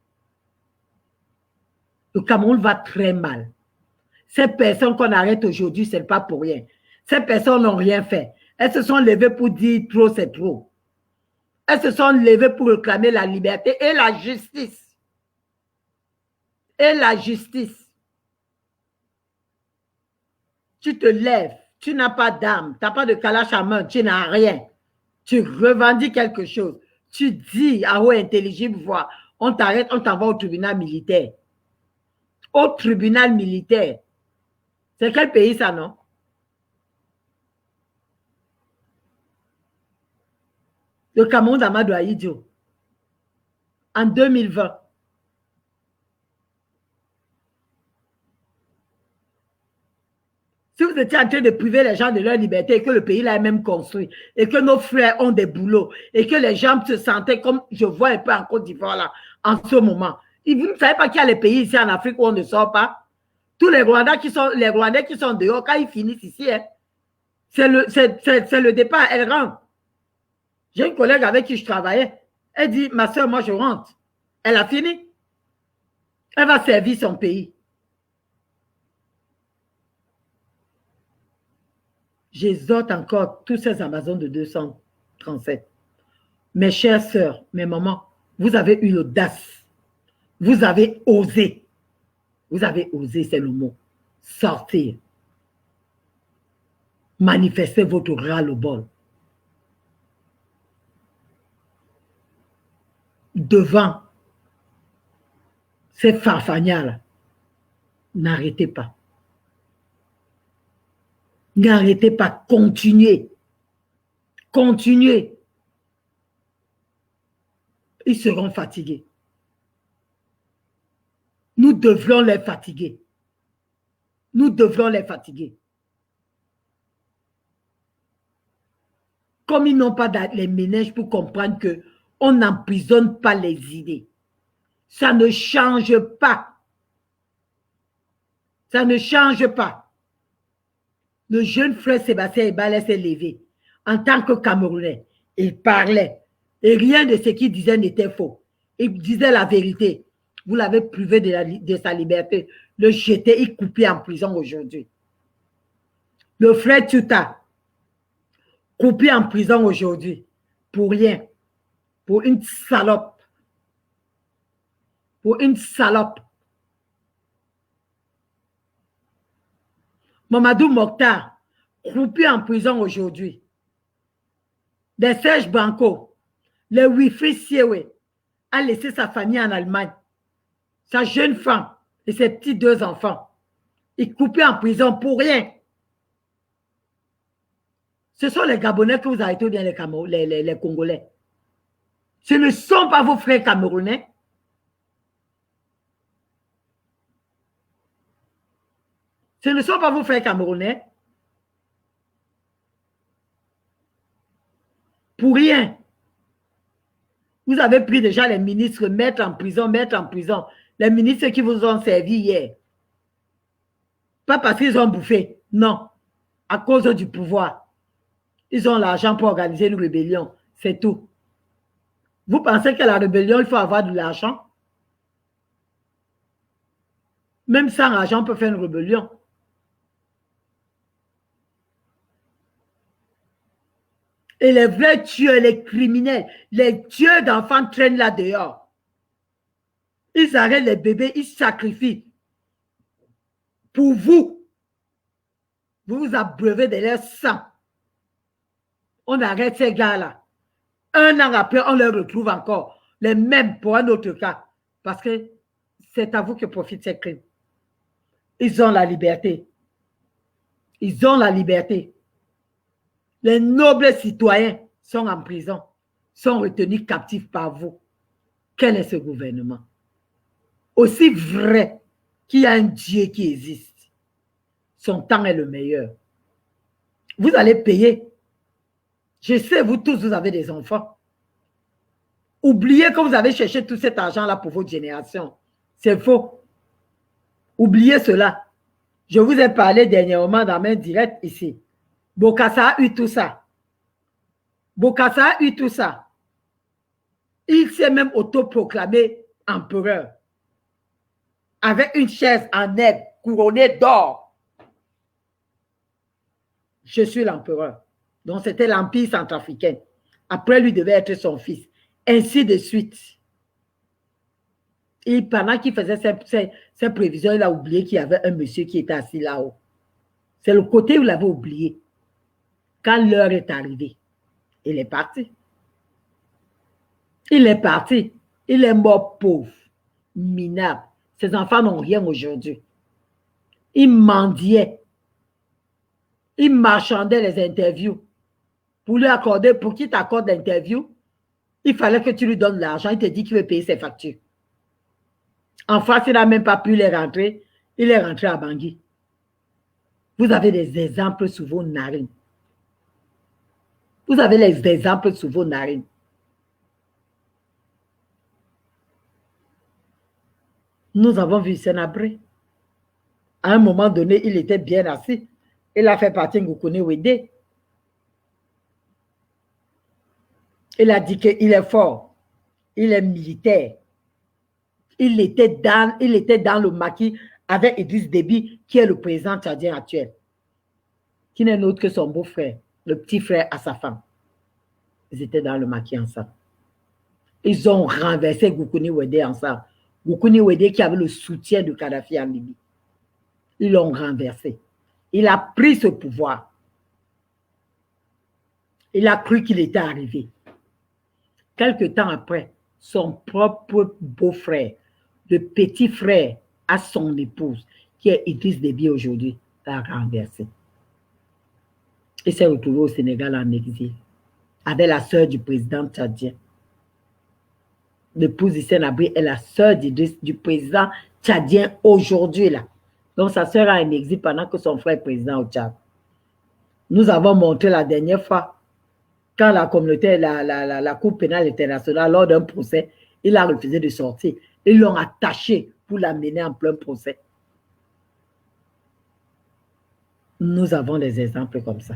Le Cameroun va très mal. Ces personnes qu'on arrête aujourd'hui, ce n'est pas pour rien. Ces personnes n'ont rien fait. Elles se sont levées pour dire trop, c'est trop. Elles se sont levées pour réclamer la liberté et la justice. Et la justice. Tu te lèves, tu n'as pas d'arme, tu n'as pas de calache à main, tu n'as rien. Tu revendiques quelque chose. Tu dis à haut intelligible voix, on t'arrête, on t'envoie au tribunal militaire. Au tribunal militaire. C'est quel pays ça, non? Le Cameroun d'Amadou Ahidjo. En 2020. Si vous étiez en train de priver les gens de leur liberté et que le pays là est même construit et que nos frères ont des boulots et que les gens se sentaient comme je vois un peu en Côte d'Ivoire là en ce moment. Vous ne savez pas qu'il y a les pays ici en Afrique où on ne sort pas? Tous les Rwandais qui sont dehors, quand ils finissent ici, hein, c'est le départ, elle rentre. J'ai une collègue avec qui je travaillais. Elle dit, ma soeur, moi je rentre. Elle a fini. Elle va servir son pays. j'exhorte encore tous ces Amazones de 237. Mes chères sœurs, mes mamans, vous avez eu l'audace. Vous avez osé. Vous avez osé, c'est le mot. Sortir. Manifester votre ras-le-bol. Devant ces farfagnards-là. N'arrêtez pas. N'arrêtez pas. Continuez. Continuez. Ils seront fatigués. Nous devrons les fatiguer. Nous devrons les fatiguer. Comme ils n'ont pas les ménages pour comprendre qu'on n'emprisonne pas les idées. Ça ne change pas. Ça ne change pas. Le jeune frère Sébastien Ebale s'est levé en tant que Camerounais. Il parlait. Et rien de ce qu'il disait n'était faux. Il disait la vérité. Vous l'avez privé de sa liberté. Le jeter, il coupé en prison aujourd'hui. Le frère Tuta, coupé en prison aujourd'hui. Pour rien. Pour une salope. Pour une salope. Mamadou Mokhtar, coupé en prison aujourd'hui. Des Serge Banco, le Wilfried Siewe a laissé sa famille en Allemagne. Sa jeune femme et ses petits 2 enfants. Il coupé en prison pour rien. Ce sont les Gabonais que vous arrêtez ou bien les Congolais. Ce ne sont pas vos frères camerounais. Ce ne sont pas vos frères camerounais. Pour rien. Vous avez pris déjà les ministres, mettre en prison. Les ministres qui vous ont servi hier. Pas parce qu'ils ont bouffé. Non. À cause du pouvoir. Ils ont l'argent pour organiser une rébellion. C'est tout. Vous pensez que la rébellion, il faut avoir de l'argent? Même sans argent, on peut faire une rébellion. Et les vrais tueurs, les criminels, les tueurs d'enfants traînent là dehors. Ils arrêtent les bébés, ils sacrifient. Pour vous, vous vous abreuvez de leur sang. On arrête ces gars-là. 1 an après, on les retrouve encore. Les mêmes pour un autre cas. Parce que c'est à vous que profitent ces crimes. Ils ont la liberté. Ils ont la liberté. Les nobles citoyens sont en prison, sont retenus captifs par vous. Quel est ce gouvernement? Aussi vrai qu'il y a un Dieu qui existe, son temps est le meilleur. Vous allez payer. Je sais, vous tous, vous avez des enfants. Oubliez que vous avez cherché tout cet argent-là pour votre génération. C'est faux. Oubliez cela. Je vous ai parlé dernièrement dans main directe ici. Bokassa a eu tout ça. Bokassa a eu tout ça. Il s'est même autoproclamé empereur. Avec une chaise en herbe couronnée d'or. Je suis l'empereur. Donc c'était l'empire centrafricain. Après lui devait être son fils. Ainsi de suite. Et pendant qu'il faisait ses prévisions, il a oublié qu'il y avait un monsieur qui était assis là-haut. C'est le côté où il avait oublié. Quand l'heure est arrivée, il est parti. Il est parti. Il est mort pauvre, minable. Ses enfants n'ont rien aujourd'hui. Il mendiait. Il marchandait les interviews. Pour qu'il t'accorde l'interview, il fallait que tu lui donnes l'argent. Il te dit qu'il veut payer ses factures. En face, il n'a même pas pu les rentrer. Il est rentré à Bangui. Vous avez des exemples sous vos narines. Vous avez les exemples sous vos narines. Nous avons vu Sénabré. À un moment donné, il était bien assis. Il a fait partie de Ngoukoune Wede. Il a dit qu'il est fort. Il est militaire. Il était dans le maquis avec Idriss Déby, qui est le président tchadien actuel. qui n'est autre que son beau-frère, le petit frère à sa femme. Ils étaient dans le maquis ensemble. Ils ont renversé Goukouni Ouédé ensemble. Goukouni Ouédé qui avait le soutien de Kadhafi en Libye. Ils l'ont renversé. Il a pris ce pouvoir. Il a cru qu'il était arrivé. Quelque temps après, son propre beau-frère, le petit frère à son épouse, qui est Idriss Déby aujourd'hui, l'a renversé. Il s'est retrouvé au Sénégal en exil, avec la sœur du président tchadien. L'épouse Hissène Habré est la sœur du président tchadien aujourd'hui là. Donc sa sœur a un exil pendant que son frère est président au Tchad. Nous avons montré la dernière fois, quand la communauté, la Cour pénale internationale, lors d'un procès, il a refusé de sortir. Ils l'ont attaché pour l'amener en plein procès. Nous avons des exemples comme ça.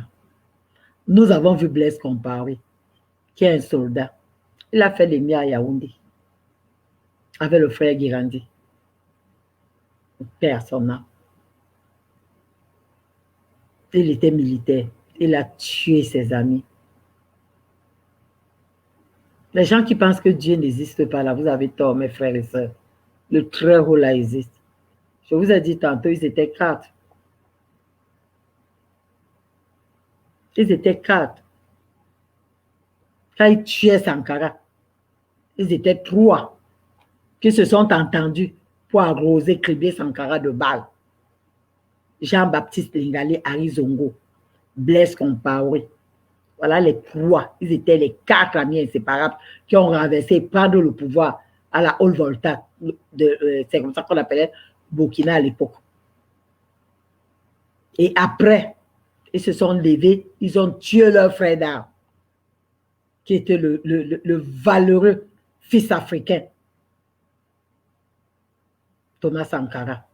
Nous avons vu Blaise Compaoré, qui est un soldat. Il a fait l'ennemi à Yaoundé, avec le frère Guirandi. Personne n'a. Il était militaire. Il a tué ses amis. Les gens qui pensent que Dieu n'existe pas là, vous avez tort, mes frères et sœurs. Le très haut là existe. Je vous ai dit tantôt, ils étaient 4. Ils étaient 4. Quand ils tuaient Sankara, ils étaient 3 qui se sont entendus pour arroser, cribler Sankara de balles. Jean-Baptiste Lingali, Ari Zongo, Blaise Compaoré. Voilà les 3. Ils étaient les 4 amis inséparables qui ont renversé et prendre le pouvoir à la Haute-Volta. C'est comme ça qu'on appelait Burkina à l'époque. Et après, ils se sont levés, ils ont tué leur frère d'armes, qui était le valeureux fils africain, Thomas Sankara.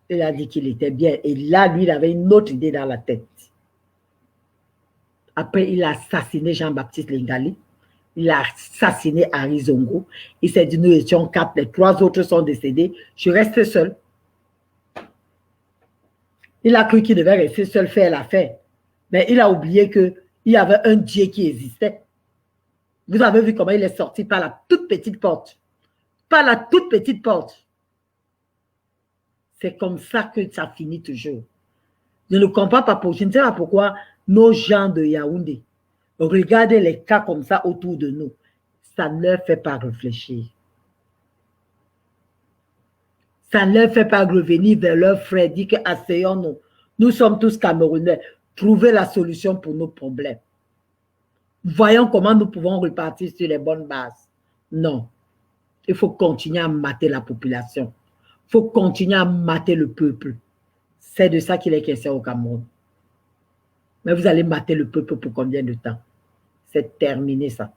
Il a dit qu'il était bien. Et là, lui, il avait une autre idée dans la tête. Après, il a assassiné Jean-Baptiste Lingali. Il a assassiné Ari Zongo. Il s'est dit, nous étions 4, les 3 autres sont décédés. Je reste seul. Il a cru qu'il devait rester seul faire l'affaire. Mais il a oublié qu'il y avait un Dieu qui existait. Vous avez vu comment il est sorti par la toute petite porte. Par la toute petite porte. C'est comme ça que ça finit toujours. Je ne comprends pas, je ne sais pas pourquoi nos gens de Yaoundé regardent les cas comme ça autour de nous. Ça ne leur fait pas réfléchir. Ça ne leur fait pas revenir vers leurs frères, dire que asseyons-nous. Nous sommes tous Camerounais. Trouvez la solution pour nos problèmes. Voyons comment nous pouvons repartir sur les bonnes bases. Non. Il faut continuer à mater la population. Il faut continuer à mater le peuple. C'est de ça qu'il est question au Cameroun. Mais vous allez mater le peuple pour combien de temps? C'est terminé ça.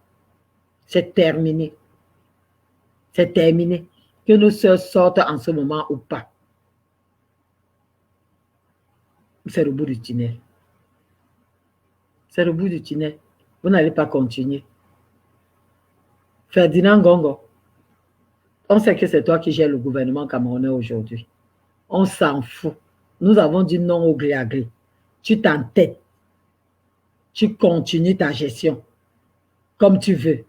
C'est terminé. C'est terminé. Que nos soeurs sortent en ce moment ou pas. C'est le bout du tunnel. C'est le bout du tunnel. Vous n'allez pas continuer. Ferdinand Gongo, on sait que c'est toi qui gères le gouvernement camerounais aujourd'hui. On s'en fout. Nous avons dit non au gré à gré. Tu t'entêtes. Tu continues ta gestion comme tu veux.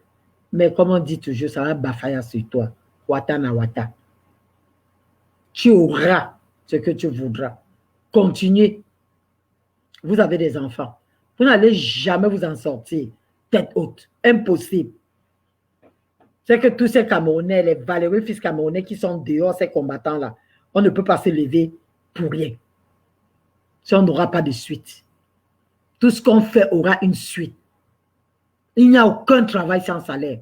Mais comme on dit toujours, ça va bafailler sur toi. Wata na wata. Tu auras ce que tu voudras. Continuez. Vous avez des enfants. Vous n'allez jamais vous en sortir tête haute. Impossible. C'est que tous ces Camerounais, les valeureux fils camerounais qui sont dehors, ces combattants-là, on ne peut pas se lever pour rien. Si on n'aura pas de suite. Tout ce qu'on fait aura une suite. Il n'y a aucun travail sans salaire.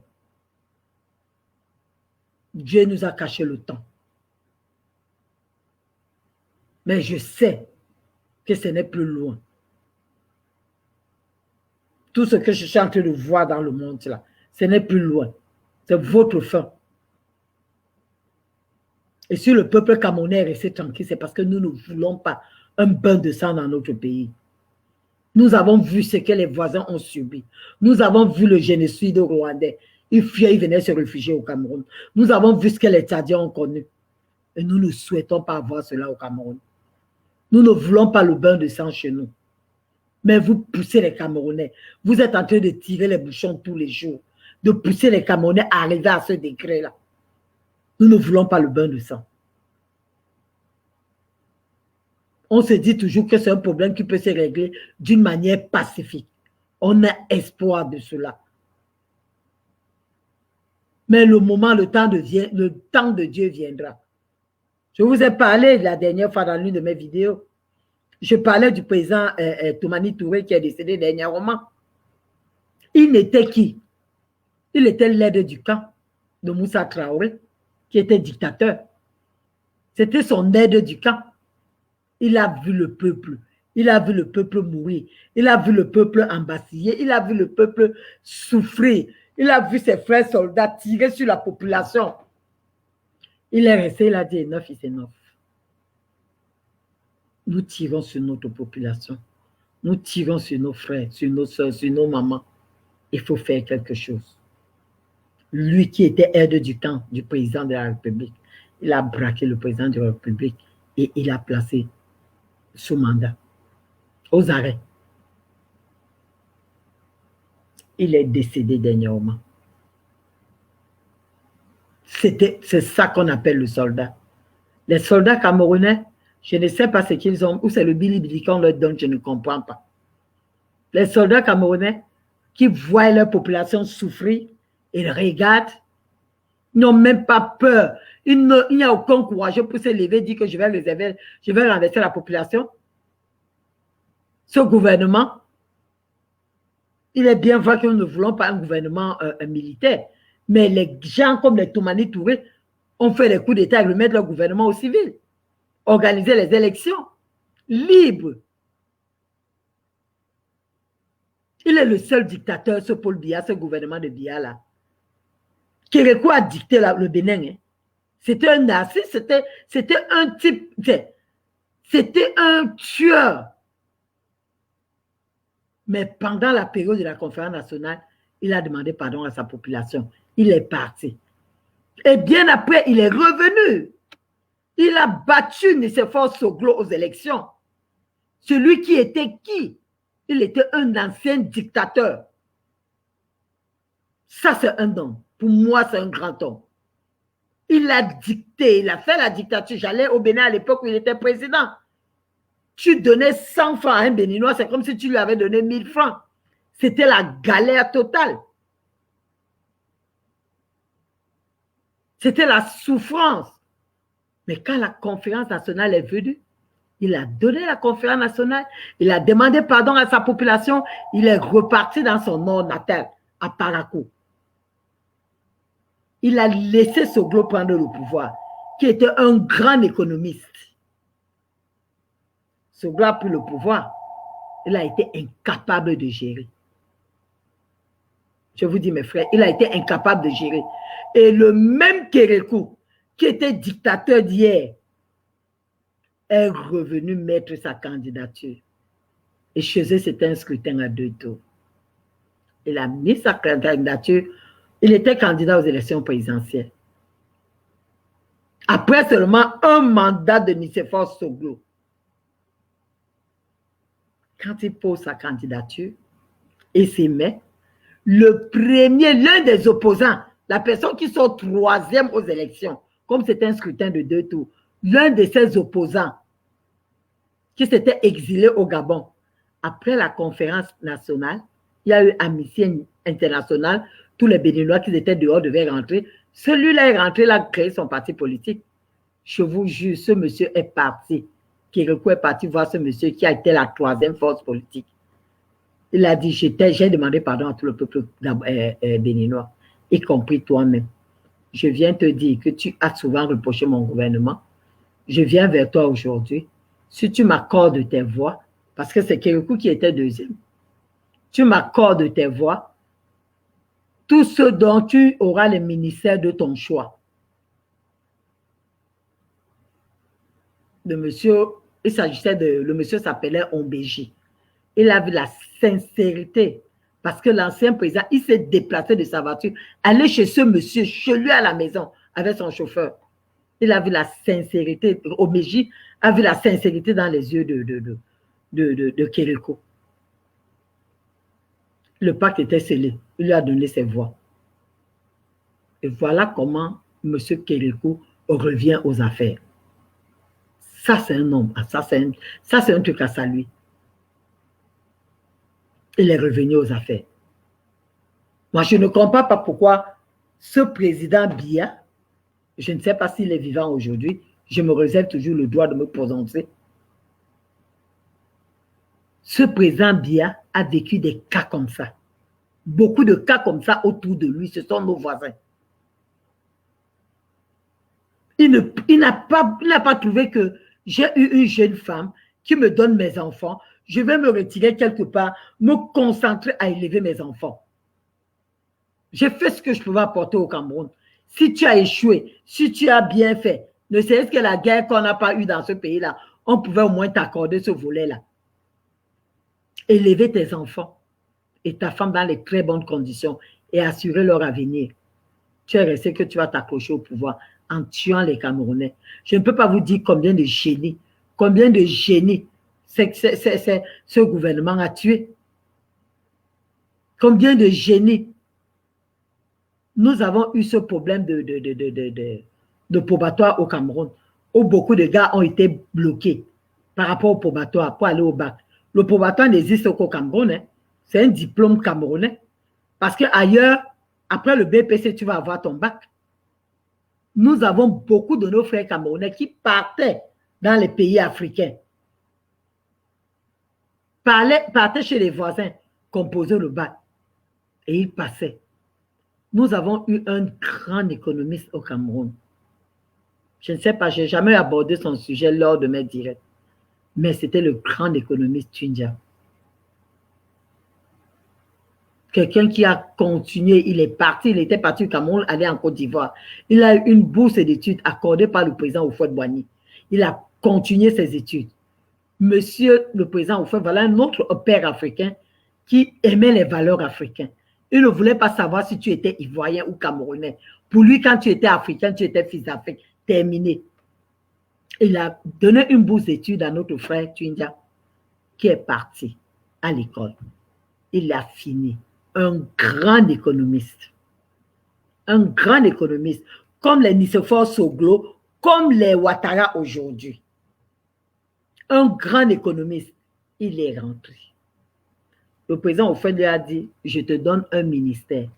Dieu nous a caché le temps. Mais je sais que ce n'est plus loin. Tout ce que je suis en train de voir dans le monde, là, ce n'est plus loin. C'est votre fin. Et si le peuple camerounais est resté tranquille, c'est parce que nous ne voulons pas un bain de sang dans notre pays. Nous avons vu ce que les voisins ont subi. Nous avons vu le génocide rwandais. Ils fuyaient, ils venaient se réfugier au Cameroun. Nous avons vu ce que les Tchadiens ont connu. Et nous ne souhaitons pas avoir cela au Cameroun. Nous ne voulons pas le bain de sang chez nous. Mais vous poussez les Camerounais. Vous êtes en train de tirer les bouchons tous les jours, de pousser les Camerounais à arriver à ce degré-là. Nous ne voulons pas le bain de sang. On se dit toujours que c'est un problème qui peut se régler d'une manière pacifique. On a espoir de cela. Mais le temps de Dieu viendra. Je vous ai parlé la dernière fois dans l'une de mes vidéos. Je parlais du président Toumani Touré qui est décédé dernièrement. Il n'était qui? Il était l'aide du camp de Moussa Traoré, qui était dictateur. C'était son aide du camp. Il a vu le peuple. Il a vu le peuple mourir. Il a vu le peuple embasiller. Il a vu le peuple souffrir. Il a vu ses frères soldats tirer sur la population. Il est resté, il a dit enough, c'est enough. Nous tirons sur notre population. Nous tirons sur nos frères, sur nos soeurs, sur nos mamans. Il faut faire quelque chose. Lui qui était aide du camp du président de la République, il a braqué le président de la République et il a placé sous mandat, aux arrêts. Il est décédé dernièrement. C'est ça qu'on appelle le soldat. Les soldats camerounais, je ne sais pas ce qu'ils ont, ou c'est le bilibili qu'on leur donne, je ne comprends pas. Les soldats camerounais qui voient leur population souffrir, ils regardent, ils n'ont même pas peur. Il n'y a aucun courage pour se lever et dire que je vais renverser la population. Ce gouvernement, il est bien vrai que nous ne voulons pas un gouvernement militaire, mais les gens comme les Toumani Touré ont fait les coups d'État et remettre leur gouvernement au civil, organiser les élections libres. Il est le seul dictateur, ce Paul Biya, ce gouvernement de Biya là. Kérékou a dicté le Bénin. Hein. C'était un narcisse, c'était un type, c'était un tueur. Mais pendant la période de la conférence nationale, il a demandé pardon à sa population. Il est parti. Et bien après, il est revenu. Il a battu Nicéphore Soglo aux élections. Celui qui était qui? Il était un ancien dictateur. Ça, c'est un homme. Pour moi, c'est un grand homme. Il a dicté, il a fait la dictature. J'allais au Bénin à l'époque où il était président. Tu donnais 100 francs à un Béninois, c'est comme si tu lui avais donné 1000 francs. C'était la galère totale. C'était la souffrance. Mais quand la conférence nationale est venue, il a donné la conférence nationale, il a demandé pardon à sa population, il est reparti dans son nord natal, à Parakou. Il a laissé Soglo prendre le pouvoir, qui était un grand économiste. Soglo a pris le pouvoir, il a été incapable de gérer. Je vous dis, mes frères, il a été incapable de gérer. Et le même Kérékou, qui était dictateur d'hier, est revenu mettre sa candidature. Et chez eux, c'était un scrutin à 2 tours. Il a mis sa candidature. Il était candidat aux élections présidentielles. Après seulement un mandat de Nicéphore Soglo. Quand il pose sa candidature et s'y met, le premier, l'un des opposants, la personne qui sort 3e aux élections, comme c'était un scrutin de 2 tours, l'un de ses opposants qui s'était exilé au Gabon, après la conférence nationale, il y a eu Amnesty International, tous les Béninois qui étaient dehors devaient rentrer. Celui-là est rentré, il a créé son parti politique. Je vous jure, ce monsieur est parti. Kérékou est parti voir ce monsieur qui a été la 3e force politique. Il a dit, j'ai demandé pardon à tout le peuple béninois, y compris toi-même. Je viens te dire que tu as souvent reproché mon gouvernement. Je viens vers toi aujourd'hui. Si tu m'accordes tes voix, parce que c'est Kérékou qui était 2e, tu m'accordes tes voix, tout ce dont tu auras le ministère de ton choix. Le monsieur, il s'agissait le monsieur s'appelait Ombéji. Il avait la sincérité, parce que l'ancien président, il s'est déplacé de sa voiture, aller chez ce monsieur, chez lui à la maison, avec son chauffeur. Il a vu la sincérité, Omeji a vu la sincérité dans les yeux de Kérékou. Le pacte était scellé. Il lui a donné ses voix. Et voilà comment M. Kérékou revient aux affaires. Ça, c'est un homme. Ça, c'est un truc à saluer. Il est revenu aux affaires. Moi, je ne comprends pas pourquoi ce président Biya, je ne sais pas s'il est vivant aujourd'hui, je me réserve toujours le droit de me prononcer. Ce président Biya a vécu des cas comme ça. Beaucoup de cas comme ça autour de lui, ce sont nos voisins. Il n'a pas trouvé que j'ai eu une jeune femme qui me donne mes enfants, je vais me retirer quelque part, me concentrer à élever mes enfants. J'ai fait ce que je pouvais apporter au Cameroun. Si tu as échoué, si tu as bien fait, ne serait-ce que la guerre qu'on n'a pas eue dans ce pays-là, on pouvait au moins t'accorder ce volet-là. Élever tes enfants et ta femme dans les très bonnes conditions et assurer leur avenir. Tu es resté que tu vas t'accrocher au pouvoir en tuant les Camerounais. Je ne peux pas vous dire combien de génies ce gouvernement a tué. Combien de génies. Nous avons eu ce problème de probatoire au Cameroun, où beaucoup de gars ont été bloqués par rapport au probatoire pour aller au bac. Le probatoire n'existe qu'au Cameroun, hein. C'est un diplôme camerounais. Parce qu'ailleurs, après le BPC, tu vas avoir ton bac. Nous avons beaucoup de nos frères camerounais qui partaient dans les pays africains. Partaient chez les voisins, composaient le bac. Et ils passaient. Nous avons eu un grand économiste au Cameroun. Je ne sais pas, je n'ai jamais abordé son sujet lors de mes directs. Mais c'était le grand économiste Tundia. Quelqu'un qui a continué, il était parti au Cameroun, aller en Côte d'Ivoire. Il a eu une bourse d'études accordée par le président Houphouët-Boigny. Il a continué ses études. Monsieur le président Houphouët, voilà un autre père africain qui aimait les valeurs africaines. Il ne voulait pas savoir si tu étais ivoirien ou camerounais. Pour lui, quand tu étais africain, tu étais fils d'Afrique. Terminé. Il a donné une bourse d'études à notre frère Tundia, qui est parti à l'école. Il a fini. Un grand économiste. Un grand économiste. Comme les Nicéphore Soglo, comme les Ouattara aujourd'hui. Un grand économiste. Il est rentré. Le président Houphouët lui a dit, je te donne un ministère.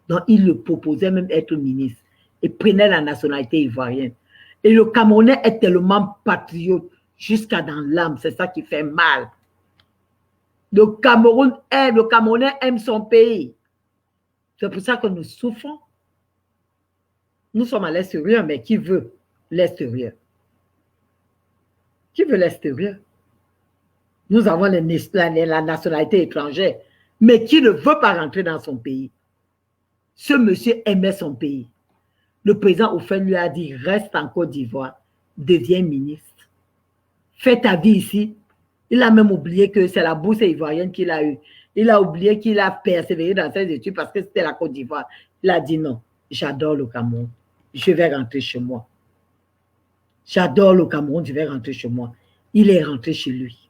Donc, il le proposait même être ministre. Et prenait la nationalité ivoirienne. Et le Camerounais est tellement patriote jusqu'à dans l'âme. C'est ça qui fait mal. Le Camerounais aime son pays. C'est pour ça que nous souffrons. Nous sommes à l'extérieur, mais qui veut l'extérieur? Qui veut l'extérieur? Nous avons la nationalité étrangère, mais qui ne veut pas rentrer dans son pays? Ce monsieur aimait son pays. Le président Houphouët lui a dit, reste en Côte d'Ivoire, deviens ministre. Fais ta vie ici. Il a même oublié que c'est la bourse ivoirienne qu'il a eue. Il a oublié qu'il a persévéré dans ses études parce que c'était la Côte d'Ivoire. Il a dit non, j'adore le Cameroun. Je vais rentrer chez moi. J'adore le Cameroun, je vais rentrer chez moi. Il est rentré chez lui.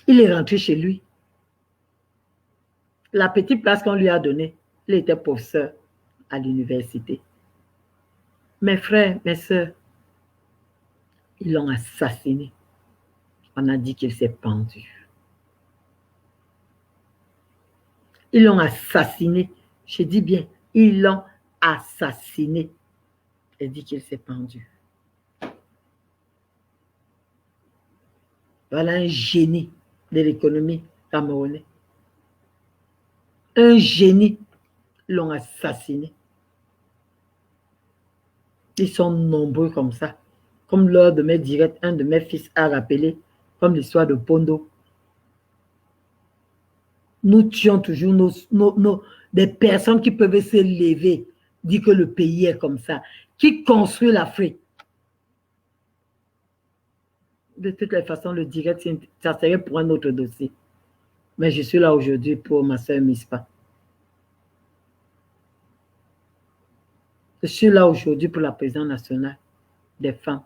Il est rentré chez lui. La petite place qu'on lui a donnée, il était professeur à l'université. Mes frères, mes soeurs, ils l'ont assassiné. On a dit qu'il s'est pendu. Ils l'ont assassiné. Je dis bien, ils l'ont assassiné. Elle dit qu'il s'est pendu. Voilà un génie de l'économie camerounaise. Un génie, l'ont assassiné. Ils sont nombreux comme ça. Comme lors de mes directs, un de mes fils a rappelé, comme l'histoire de Pondo. Nous tuons toujours des personnes qui peuvent se lever, dire que le pays est comme ça, qui construit l'Afrique. De toutes les façons, le direct, ça serait pour un autre dossier. Mais je suis là aujourd'hui pour ma soeur Mispa. Je suis là aujourd'hui pour la présidence nationale des femmes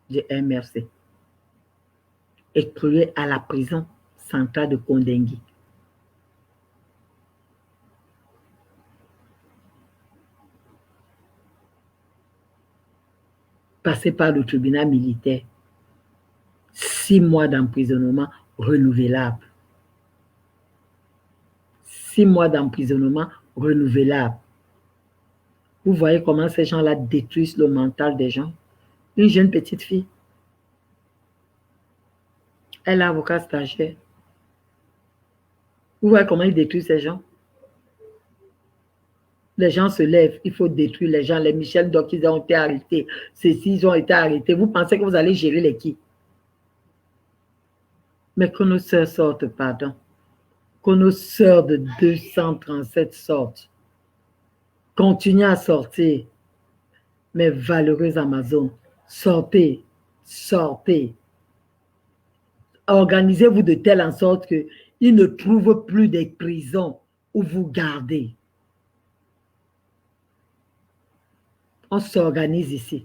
du MRC, écrouée à la prison centrale de Kondengui. Passé par le tribunal militaire, 6 mois d'emprisonnement renouvelable. 6 mois d'emprisonnement renouvelable. Vous voyez comment ces gens-là détruisent le mental des gens. Une jeune petite fille, elle est avocate stagiaire. Vous voyez comment ils détruisent ces gens. Les gens se lèvent, il faut détruire les gens. Les Michel Doc, ils ont été arrêtés. Ceux-ci, ils ont été arrêtés. Vous pensez que vous allez gérer les qui? Mais que nos sœurs sortent, pardon. Que nos sœurs de 237 sortent. Continuez à sortir. Mes valeureuses Amazones, sortez, sortez. Organisez-vous de telle en sorte qu'ils ne trouvent plus des prisons où vous gardez. On s'organise ici.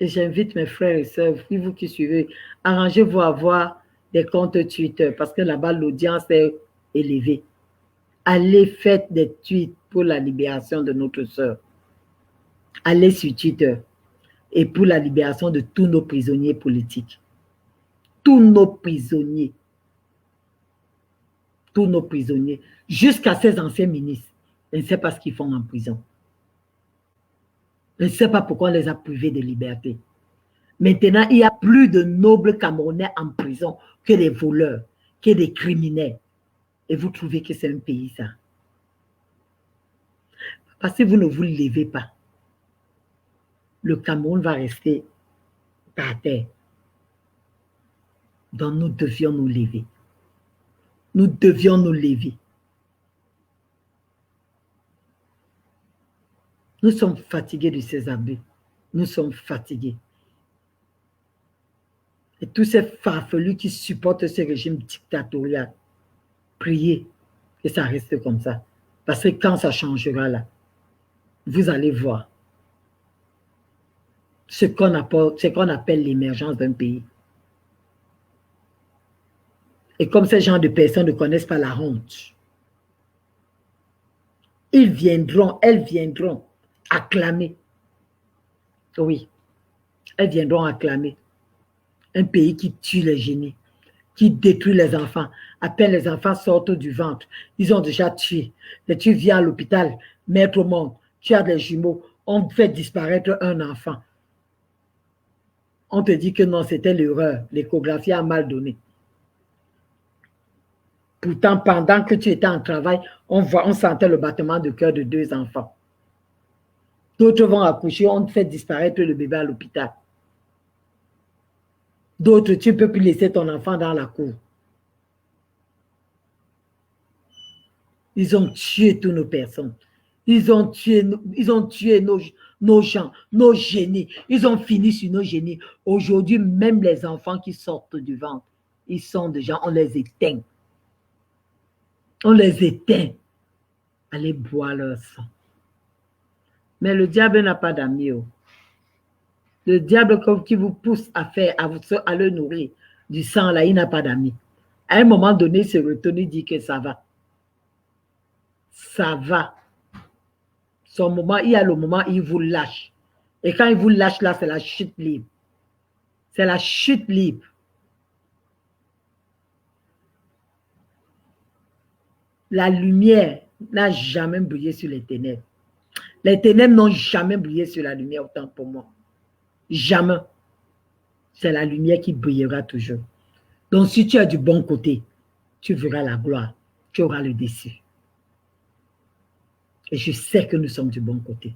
Et j'invite mes frères et sœurs, vous qui suivez, arrangez-vous à avoir des comptes Twitter parce que là-bas, l'audience est élevée. Allez, faites des tweets pour la libération de notre sœur. Allez sur Twitter et pour la libération de tous nos prisonniers politiques. Tous nos prisonniers. Tous nos prisonniers, jusqu'à ces anciens ministres. Je ne sais pas ce qu'ils font en prison. Je ne sais pas pourquoi on les a privés de liberté. Maintenant, il y a plus de nobles Camerounais en prison que des voleurs, que des criminels. Et vous trouvez que c'est un pays, ça? Parce que vous ne vous levez pas. Le Cameroun va rester par terre. Donc, nous devions nous lever. Nous devions nous lever. Nous sommes fatigués de ces abus. Nous sommes fatigués. Et tous ces farfelus qui supportent ce régime dictatorial, priez que ça reste comme ça. Parce que quand ça changera là, vous allez voir ce qu'on appelle l'émergence d'un pays. Et comme ces gens de personnes ne connaissent pas la honte, ils viendront, elles viendront acclamer. Oui, elles viendront acclamer. Un pays qui tue les génies, qui détruit les enfants. À peine les enfants sortent du ventre, ils ont déjà tué. Et tu viens à l'hôpital, mettre au monde, tu as des jumeaux, on fait disparaître un enfant. On te dit que non, c'était l'erreur, l'échographie a mal donné. Pourtant, pendant que tu étais en travail, on sentait le battement de cœur de 2 enfants. D'autres vont accoucher, on fait disparaître le bébé à l'hôpital. D'autres, tu ne peux plus laisser ton enfant dans la cour. Ils ont tué toutes nos personnes. Ils ont tué nos gens, nos génies. Ils ont fini sur nos génies. Aujourd'hui, même les enfants qui sortent du ventre, ils sont déjà, on les éteint. On les éteint. Allez boire leur sang. Mais le diable n'a pas d'amis. Le diable qui vous pousse à faire, à le nourrir du sang, là, il n'a pas d'amis. À un moment donné, il se retourne, il dit que ça va. Ça va. Son moment, il y a le moment où il vous lâche. Et quand il vous lâche, là, c'est la chute libre. C'est la chute libre. La lumière n'a jamais brillé sur les ténèbres. Les ténèbres n'ont jamais brillé sur la lumière autant pour moi. Jamais. C'est la lumière qui brillera toujours. Donc, si tu es du bon côté, tu verras la gloire. Tu auras le dessus. Et je sais que nous sommes du bon côté.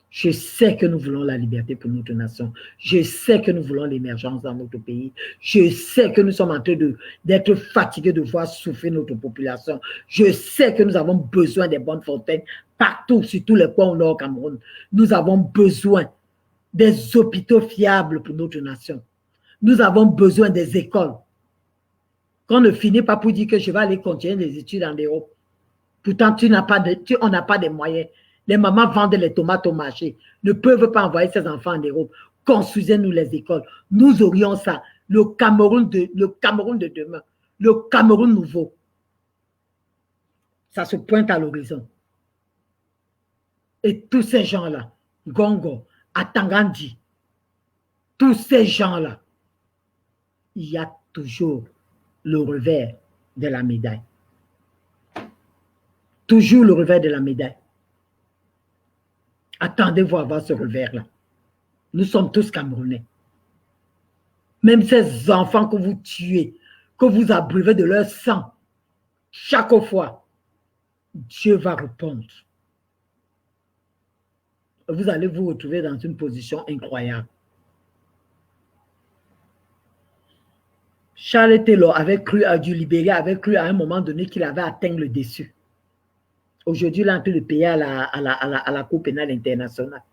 Je sais que nous voulons la liberté pour notre nation. Je sais que nous voulons l'émergence dans notre pays. Je sais que nous sommes en train d'être fatigués de voir souffrir notre population. Je sais que nous avons besoin des bonnes fontaines partout, sur tous les coins au nord Cameroun. Nous avons besoin des hôpitaux fiables pour notre nation. Nous avons besoin des écoles. qu'on ne finit pas pour dire que je vais aller continuer les études en Europe. Pourtant, on n'a pas de moyens. Les mamans vendent les tomates au marché, ne peuvent pas envoyer ses enfants en Europe. Construisez-nous les écoles. Nous aurions ça. Le Cameroun de demain. Le Cameroun nouveau. Ça se pointe à l'horizon. Et tous ces gens-là, Gongo, Atangandi, tous ces gens-là, il y a toujours le revers de la médaille. Toujours le revers de la médaille. Attendez-vous à voir ce revers-là. Nous sommes tous Camerounais. Même ces enfants que vous tuez, que vous abreuvez de leur sang, chaque fois, Dieu va répondre. Vous allez vous retrouver dans une position incroyable. Charles Taylor avait cru à du Libéria, avait cru à un moment donné qu'il avait atteint le dessus. Aujourd'hui, il est en train de payer à la Cour pénale internationale.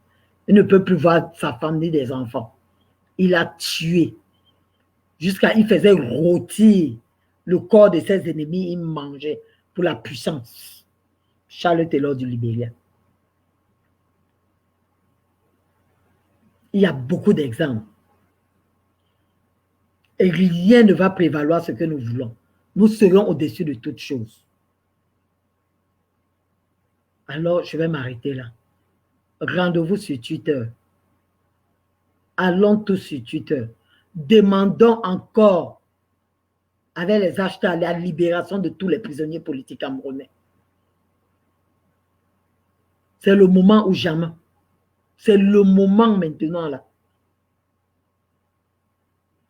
Il ne peut plus voir sa femme ni des enfants. Il a tué. Il faisait rôtir le corps de ses ennemis, il mangeait pour la puissance. Charles Taylor du Libéria. Il y a beaucoup d'exemples. Et rien ne va prévaloir ce que nous voulons. Nous serons au-dessus de toutes choses. Alors, je vais m'arrêter là. Rendez-vous sur Twitter. Allons tous sur Twitter. Demandons encore, avec les hashtags, la libération de tous les prisonniers politiques camerounais. C'est le moment ou jamais. C'est le moment maintenant là.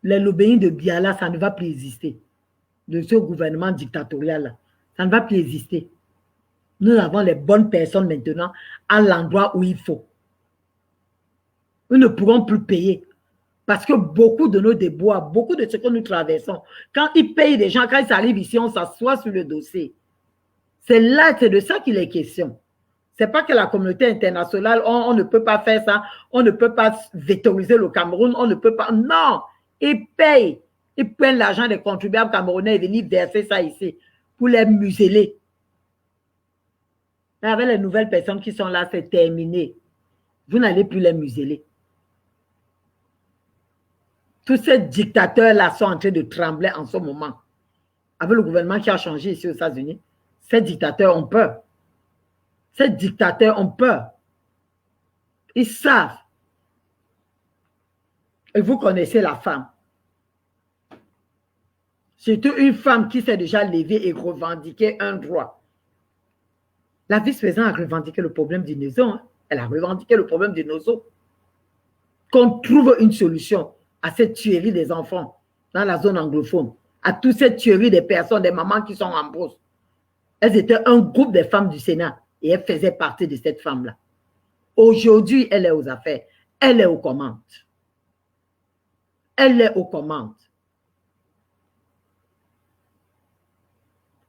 Les lobbying de Biala, ça ne va plus exister. De ce gouvernement dictatorial là, ça ne va plus exister. Nous avons les bonnes personnes maintenant à l'endroit où il faut. Nous ne pourrons plus payer. Parce que beaucoup de nos déboires, beaucoup de ce que nous traversons, quand ils payent des gens, quand ils arrivent ici, on s'assoit sur le dossier. C'est de ça qu'il est question. Ce n'est pas que la communauté internationale, on ne peut pas faire ça, on ne peut pas vetoriser le Cameroun, on ne peut pas. Non, ils payent. Ils prennent l'argent des contribuables camerounais et viennent verser ça ici pour les museler. Avec les nouvelles personnes qui sont là, c'est terminé. Vous n'allez plus les museler. Tous ces dictateurs-là sont en train de trembler en ce moment. Avec le gouvernement qui a changé ici aux États-Unis, ces dictateurs ont peur. Ces dictateurs ont peur. Ils savent. Et vous connaissez la femme. Surtout une femme qui s'est déjà levée et revendiqué un droit. La vice-présidente a revendiqué le problème du Nozo. Hein. Elle a revendiqué le problème du Nozo. Qu'on trouve une solution à cette tuerie des enfants dans la zone anglophone, à toutes ces tueries des personnes, des mamans qui sont en brousse. Elles étaient un groupe des femmes du Sénat et elles faisaient partie de cette femme-là. Aujourd'hui, elle est aux affaires. Elle est aux commandes. Elle est aux commandes.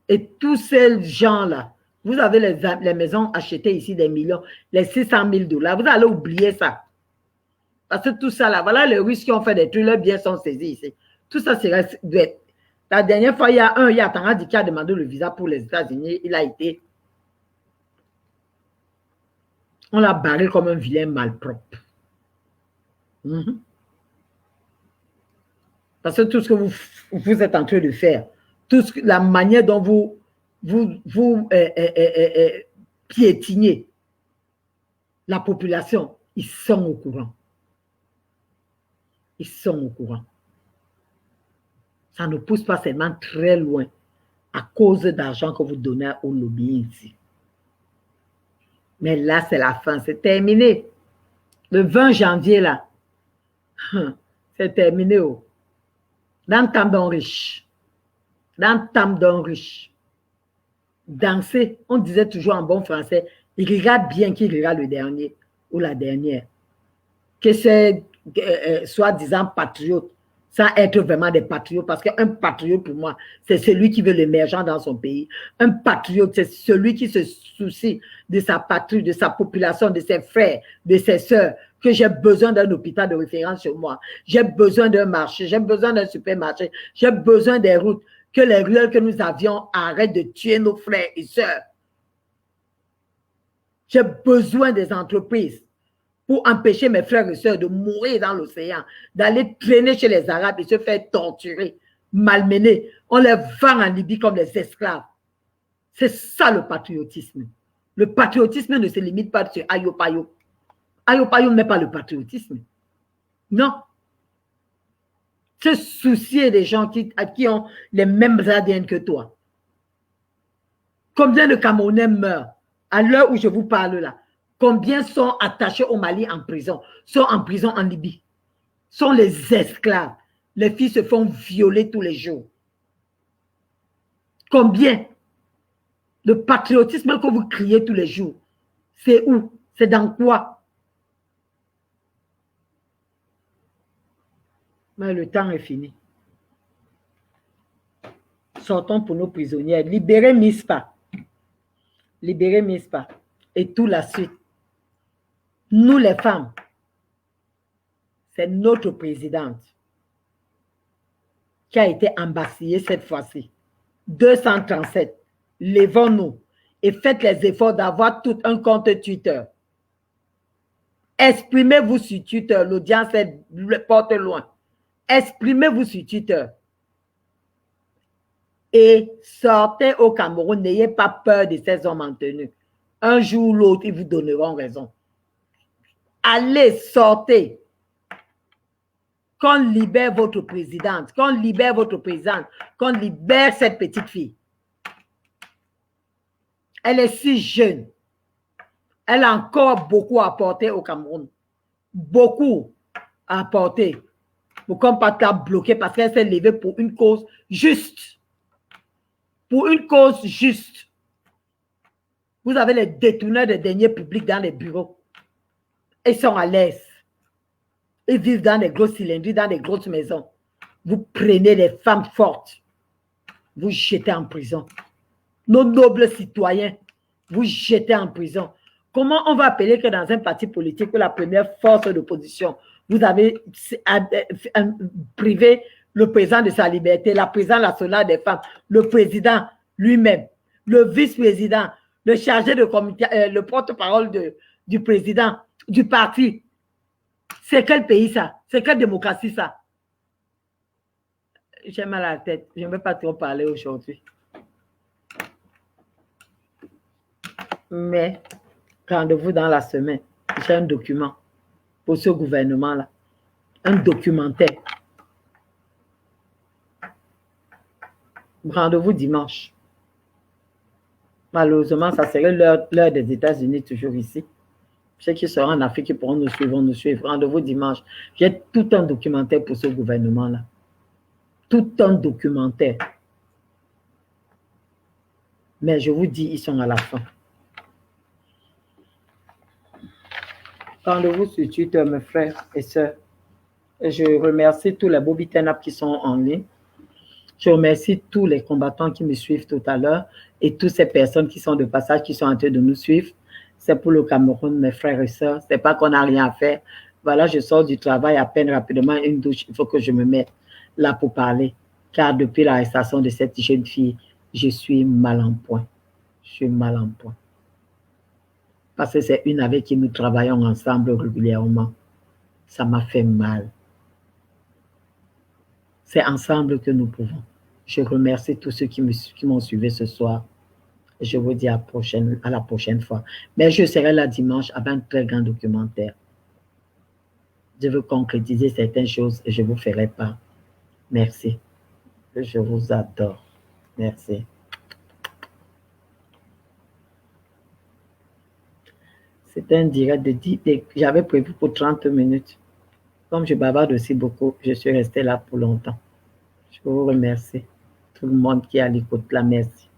Et tous ces gens-là, vous avez les maisons achetées ici des millions, les 600 000 $, vous allez oublier ça. Parce que tout ça là, voilà les Russes qui ont fait des trucs, leurs biens sont saisis ici. Tout ça, c'est... La dernière fois, il y a Tangadi qui a demandé le visa pour les États-Unis, il a été... On l'a barré comme un vilain malpropre. Parce que tout ce que vous êtes en train de faire, la manière dont vous piétinez la population, ils sont au courant. Ils sont au courant. Ça ne pousse pas seulement très loin à cause d'argent que vous donnez au lobby ici. Mais là, c'est la fin, c'est terminé. Le 20 janvier, là, c'est terminé. Oh. Dans le temps d'un riche. Dans le temps d'un riche. Danser, on disait toujours en bon français, il regarde bien qui regarde le dernier ou la dernière. Que c'est soi-disant patriote, sans être vraiment des patriotes, parce qu'un patriote pour moi, c'est celui qui veut l'émergence dans son pays. Un patriote, c'est celui qui se soucie de sa patrie, de sa population, de ses frères, de ses sœurs, que j'ai besoin d'un hôpital de référence chez moi, j'ai besoin d'un marché, j'ai besoin d'un supermarché, j'ai besoin des routes, que les ruelles que nous avions arrêtent de tuer nos frères et sœurs. J'ai besoin des entreprises pour empêcher mes frères et sœurs de mourir dans l'océan, d'aller traîner chez les Arabes et se faire torturer, malmener. On les vend en Libye comme des esclaves. C'est ça le patriotisme. Le patriotisme ne se limite pas sur Ayopayo. Ayopayo n'est pas le patriotisme. Non. Se soucier des gens qui ont les mêmes ADN que toi. Combien de Camerounais meurent à l'heure où je vous parle là? Combien sont attachés au Mali en prison, sont en prison en Libye, sont les esclaves. Les filles se font violer tous les jours. Combien? Le patriotisme que vous criez tous les jours, c'est où? C'est dans quoi? Mais le temps est fini. Sortons pour nos prisonnières. Libérez Mispa. Libérez Mispa. Et tout la suite. Nous les femmes, c'est notre présidente qui a été embastillée cette fois-ci. 237. Levons-nous et faites les efforts d'avoir tout un compte Twitter. Exprimez-vous sur Twitter. L'audience porte loin. Exprimez-vous sur Twitter. Et sortez au Cameroun. N'ayez pas peur de ces hommes en tenue. Un jour ou l'autre, ils vous donneront raison. Allez, sortez. Qu'on libère votre présidente. Qu'on libère votre présidente. Qu'on libère cette petite fille. Elle est si jeune. Elle a encore beaucoup à apporter au Cameroun. Beaucoup à apporter. Pourquoi ne pas bloquer parce qu'elle s'est levée pour une cause juste. Pour une cause juste. Vous avez les détourneurs des deniers publics dans les bureaux. Ils sont à l'aise. Ils vivent dans des grosses cylindries, dans des grosses maisons. Vous prenez des femmes fortes. Vous jetez en prison. Nos nobles citoyens, vous jetez en prison. Comment on va appeler que dans un parti politique où la première force d'opposition, vous avez privé le président de sa liberté, la présidente nationale des femmes, le président lui-même, le vice-président, le chargé de comité, le porte-parole du président, du parti. C'est quel pays ça? C'est quelle démocratie ça? J'ai mal à la tête. Je ne vais pas trop parler aujourd'hui. Mais, rendez-vous dans la semaine. J'ai un document pour ce gouvernement-là. Un documentaire. Rendez-vous dimanche. Malheureusement, ça serait l'heure des États-Unis, toujours ici. Ceux qui seront en Afrique, qui pourront nous suivre, nous suivre. Rendez-vous dimanche. J'ai tout un documentaire pour ce gouvernement-là. Tout un documentaire. Mais je vous dis, ils sont à la fin. Rendez-vous sur Twitter, mes frères et sœurs. Je remercie tous les Bobby Tenap qui sont en ligne. Je remercie tous les combattants qui me suivent tout à l'heure et toutes ces personnes qui sont de passage, qui sont en train de nous suivre. C'est pour le Cameroun, mes frères et sœurs. Ce n'est pas qu'on n'a rien à faire. Voilà, je sors du travail à peine rapidement, une douche. Il faut que je me mette là pour parler. Car depuis l'arrestation de cette jeune fille, je suis mal en point. Je suis mal en point. Parce que c'est une avec qui nous travaillons ensemble régulièrement. Ça m'a fait mal. C'est ensemble que nous pouvons. Je remercie tous ceux qui m'ont suivi ce soir. Je vous dis à la prochaine fois. Mais je serai là dimanche avec un très grand documentaire. Je veux concrétiser certaines choses et je vous ferai part. Merci. Je vous adore. Merci. C'était un direct de 10. J'avais prévu pour 30 minutes. Comme je bavarde aussi beaucoup, je suis resté là pour longtemps. Je vous remercie. Tout le monde qui est à l'écoute là, merci.